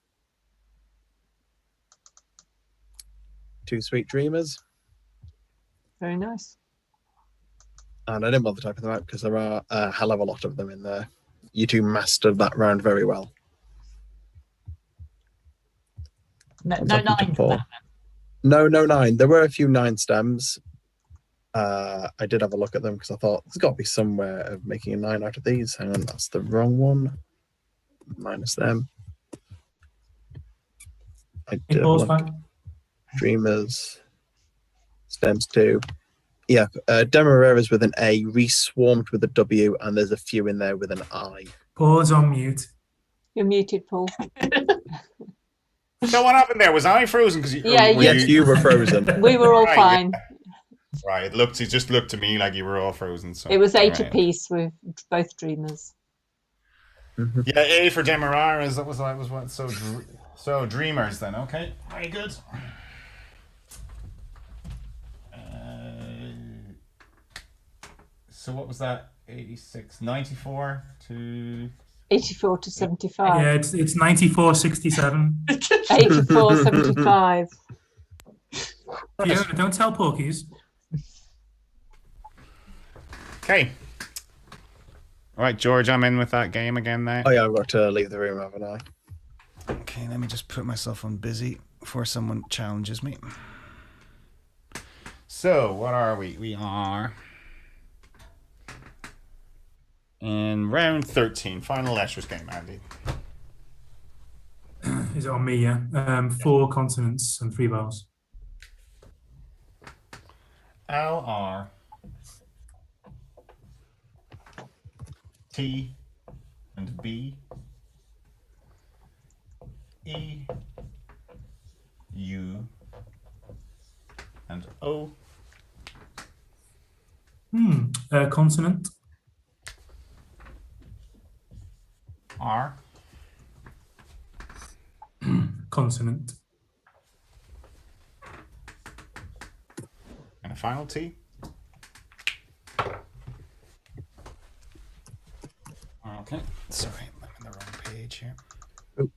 2 Sweet Dreamers. Very nice. And I didn't bother typing them out because there are a hell of a lot of them in there. You two mastered that round very well. No, What's no happened to 9 for Paul? that. No 9. There were a few 9 stems. I did have a look at them because I thought there's got to be somewhere of making a 9 out of these. Hang on, that's the wrong one. Minus them. I Hey, did have a Paul's look. back. Dreamers. Stems 2. Yeah, Demerara's with an A, Reswarmed with a W, and there's a few in there with an I. Paul's on mute. You're muted, Paul. So what happened there? Was I frozen? Because Yeah, Yes, you were frozen. We were all Right, fine. Right. It just looked to me like you were all frozen. So It was 8 right. apiece with both dreamers. Mhm. Yeah, A for Demerara's. That was what. So Dreamers then. Okay, very good. So what was that? 86, 94 to 84 to 75. Yeah, it's 94.67. 84, 75. Fiona, don't tell Porkies. okay. All right, George, I'm in with that game again now. Oh yeah, I've got to leave the room, haven't I? Okay, let me just put myself on busy before someone challenges me. So, what are we? We are in round 13, final letters game, Andy. Is it on me, yeah? 4 consonants and 3 vowels. L, R, T, and B, E, U, and O. Consonant. R, Consonant. and a final T. Okay, sorry, I'm in the wrong page here. Poop.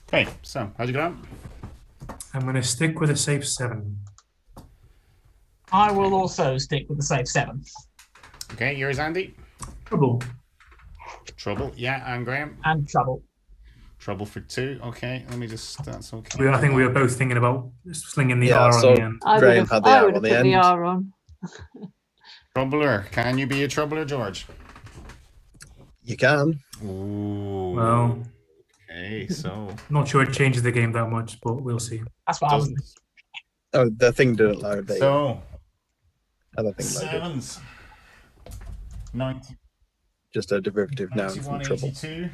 Okay, so how'd you get on? I'm going to stick with a safe 7. I will also stick with the safe 7. Okay, yours, Andy. Trouble. Trouble, yeah, and Graeme. And trouble. Trouble for 2. Okay, let me just. That's okay. I think we were both thinking about slinging the Yeah, R so- on the end. I would Graham have, had the I R would on have the put the end. R on. Troubler. Can you be a troubler, George? You can. Ooh. Well, Okay, so. not sure it changes the game that much, but we'll see. That's what I was Doesn't. Oh, the thing didn't load. There you go. So, Other thing loaded. sevens. 90, Just a derivative noun 91, from trouble. 82.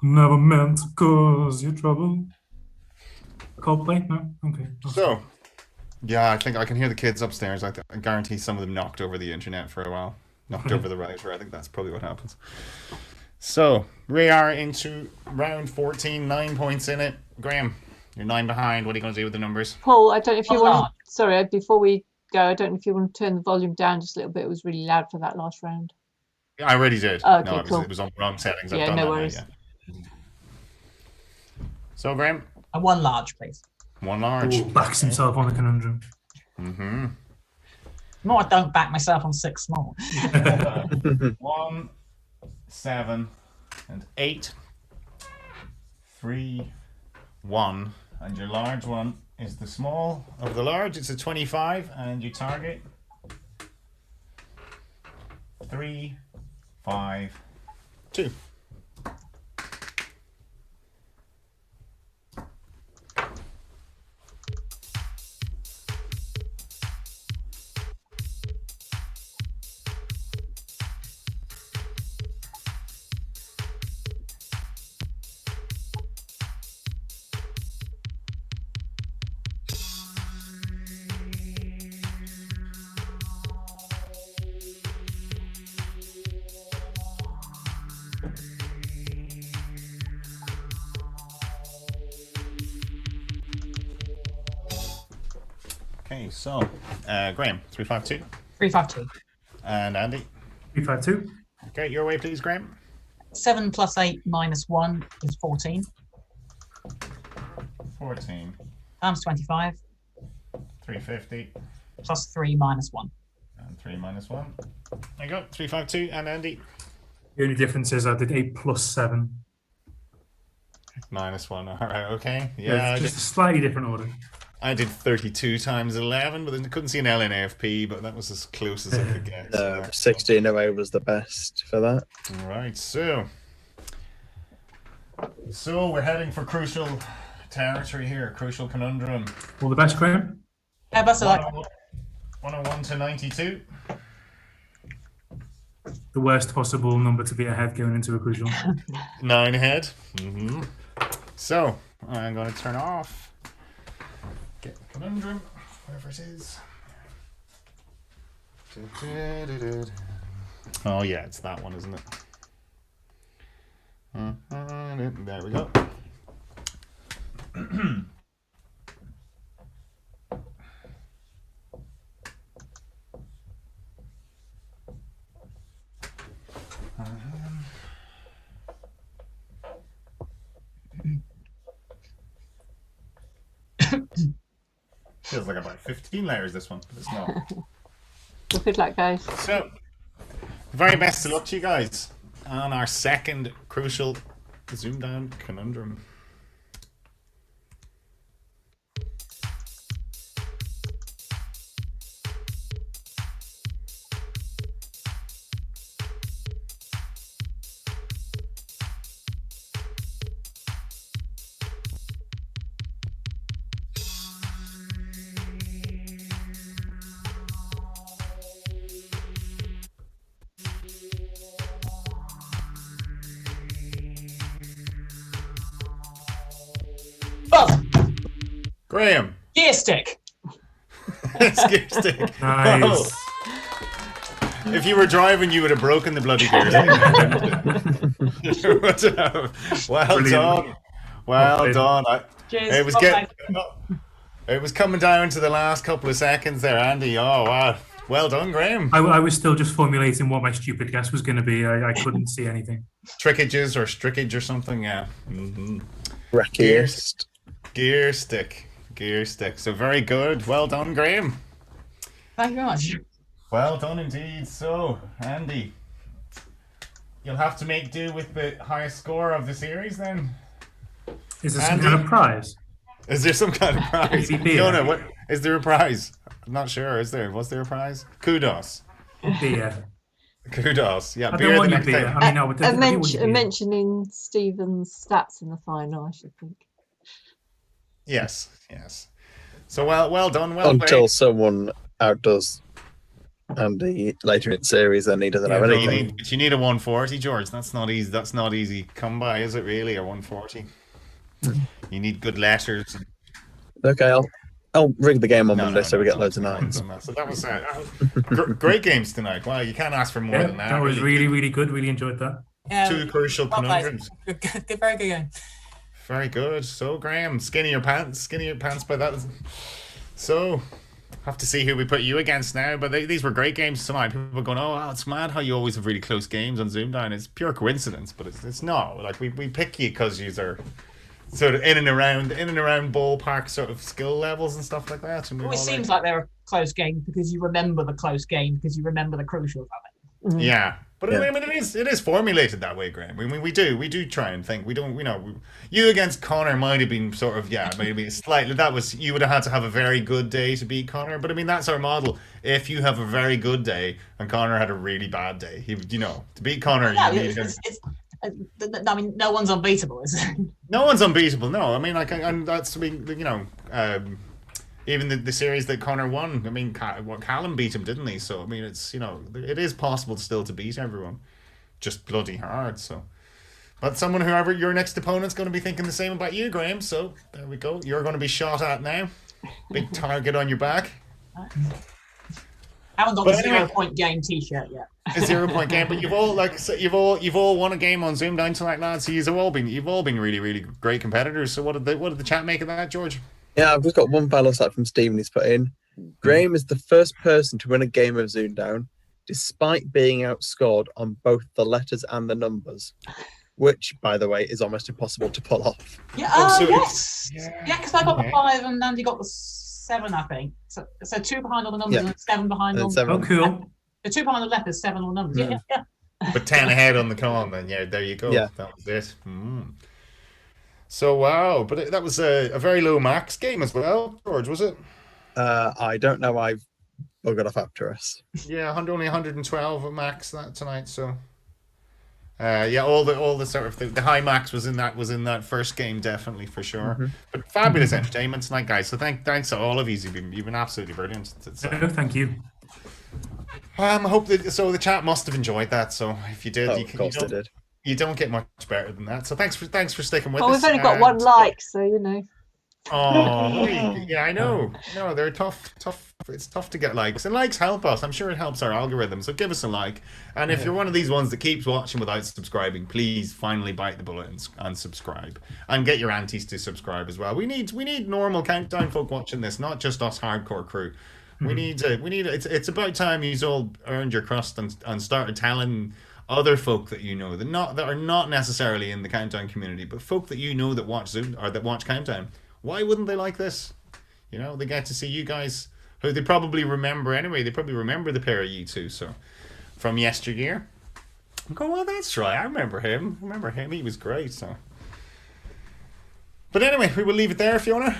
Never meant to cause you trouble. Coldplay? No? Okay. So, Yeah, I think I can hear the kids upstairs. I guarantee some of them knocked over the internet for a while. Knocked over the router. I think that's probably what happens. So, we are into round 14, 9 points in it. Graeme, you're 9 behind. What are you going to do with the numbers? Paul, I don't know if you want to, sorry, before we go, I don't know if you want to turn the volume down just a little bit. It was really loud for that last round. Yeah, I already did. Oh, okay, no, cool. It was on the wrong settings. I've Yeah, done no that worries. now, yeah. So, Graeme? One large, please. One large. Ooh, backs himself on the conundrum. Mm-hmm. No, I don't back myself on 6 small. 1, 7, and 8. 3, 1. And your large one is the small of the large. It's a 25, and you target 3, 5, 2. Okay, so Graeme, 352. 352. And Andy. 352. Okay, your way, please, Graeme. 7 plus 8 minus 1 is 14. 14. Times 25. 350. Plus 3 minus 1. And 3 minus 1. There you go. 352. And Andy. The only difference is I did 8 plus 7. Minus 1. All right, okay. Yeah, Just a slightly different order. I did 32 times 11, but I couldn't see an L in AFP, but that was as close as I could get. No, 16 away was the best for that. All right, so we're heading for crucial territory here, crucial conundrum. All the best, Graeme. Yeah, best of luck. 101 to 92. The worst possible number to be ahead going into a crucial. 9 ahead. Mm-hmm. So I'm going to turn off. Get the conundrum, wherever it is. Oh yeah, it's that one, isn't it? There we go. Feels like about 15 layers, this one, but it's not. Well, good luck, guys. So, very best of luck to you guys on our second crucial ZoomDown conundrum. Graeme. Gear stick. Gear stick. Nice. Oh. If you were driving, you would have broken the bloody gear stick. Well Brilliant. done. Well done. Cheers. It was coming down to the last couple of seconds there, Andy. Oh, wow. Well done, Graeme. I was still just formulating what my stupid guess was going to be. I couldn't see anything. Trickages or strickage or something, yeah. Mm-hmm. Rackiest. Gear stick. So very good. Well done, Graeme. Thank you very much. Well done indeed. So, Andy, you'll have to make do with the highest score of the series then. Is there some Andy? kind of prize? Is there some kind of prize? Beer. Fiona, what is there a prize? I'm not sure. Is there? Was there a prize? Kudos. Beer. Kudos. Yeah, I beer don't want the you next beer. day. I mean, no, I do want you beer. Mentioning Stephen's stats in the final, I should think. Yes. So well done. Well Until played. someone outdoes Andy later in series, then he doesn't have Yeah, anything. You need a 140, George. That's not easy. That's not easy come by, is it? Really, a 140. You need good letters. Okay, I'll rig the game on No, Monday no, so we no, get loads of nines. So that was great games tonight. Wow, you can't ask for more than that. That was really, really good. Really enjoyed that. Two crucial conundrums. Good, very good game. Very good. So, Graeme, skinny your pants by that. So, have to see who we put you against now. But these were great games tonight. People are going, oh, it's mad how you always have really close games on ZoomDown. It's pure coincidence, but it's not. Like, we pick you because you are sort of in and around ballpark sort of skill levels and stuff like that. And it always seems like they're a close game because you remember the close game because you remember the crucial of it. Yeah. But I mean, it is formulated that way, Graeme. I mean, we do try and think. We don't, you against Connor might have been sort of, maybe slightly. You would have had to have a very good day to beat Connor. But I mean, that's our model. If you have a very good day and Connor had a really bad day, to beat Connor, you need him. I mean, no one's unbeatable, is it? No one's unbeatable. No, I mean, and that's even the series that Connor won, I mean, Callum beat him, didn't he? So, I mean, it's, it is possible still to beat everyone. Just bloody hard, so. But whoever your next opponent's going to be thinking the same about you, Graeme. So, there we go. You're going to be shot at now. Big target on your back. Haven't got the 0-point game T-shirt yet. A 0-point game, but you've all won a game on ZoomDown tonight, lads. So you've all been really, really great competitors. So what did the chat make of that, George? Yeah, I've just got one final stat from Stephen he's put in. Graeme is the first person to win a game of ZoomDown despite being outscored on both the letters and the numbers, which, by the way, is almost impossible to pull off. Yeah, yes. Yeah, because I got the 5 and Andy got the 7, I think. So 2 behind all the numbers and 7 behind all the numbers. Oh, cool. The 2 behind the letters, 7 all the numbers. Yeah. But 10 ahead on the con, then, there you go. Yeah. That was it. So, wow. But that was a very low max game as well, George, was it? I don't know. I've buggered off after us. Yeah, only 112 at max that tonight, so... all the sort of the high max was in that first game, definitely, for sure. But fabulous entertainment tonight, guys. So thanks to all of you. You've been absolutely brilliant. Thank you. I hope the chat must have enjoyed that. So if you did, of course they did. You don't get much better than that. So thanks for sticking with us. Well, we've only got 1 like, so Oh, yeah, I know. No, they're tough. It's tough to get likes, and likes help us. I'm sure it helps our algorithm. So give us a like, and if you're one of these ones that keeps watching without subscribing, please finally bite the bullet and subscribe, and get your aunties to subscribe as well. We need normal Countdown folk watching this, not just us hardcore crew. We need it's about time you all earned your crust and started telling other folk that that are not necessarily in the Countdown community, but folk that that watch Zoom or that watch Countdown. Why wouldn't they like this? They get to see you guys who they probably remember anyway. They probably remember the pair of you two, so from yesteryear. I'm going, well, that's right. I remember him. He was great. So, but anyway, we will leave it there, Fiona.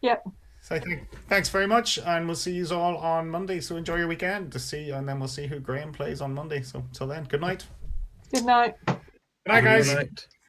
Yep. So thanks very much, and we'll see you all on Monday. So enjoy your weekend and then we'll see who Graeme plays on Monday. So till then, good night. Good night. Good night, guys. Good night.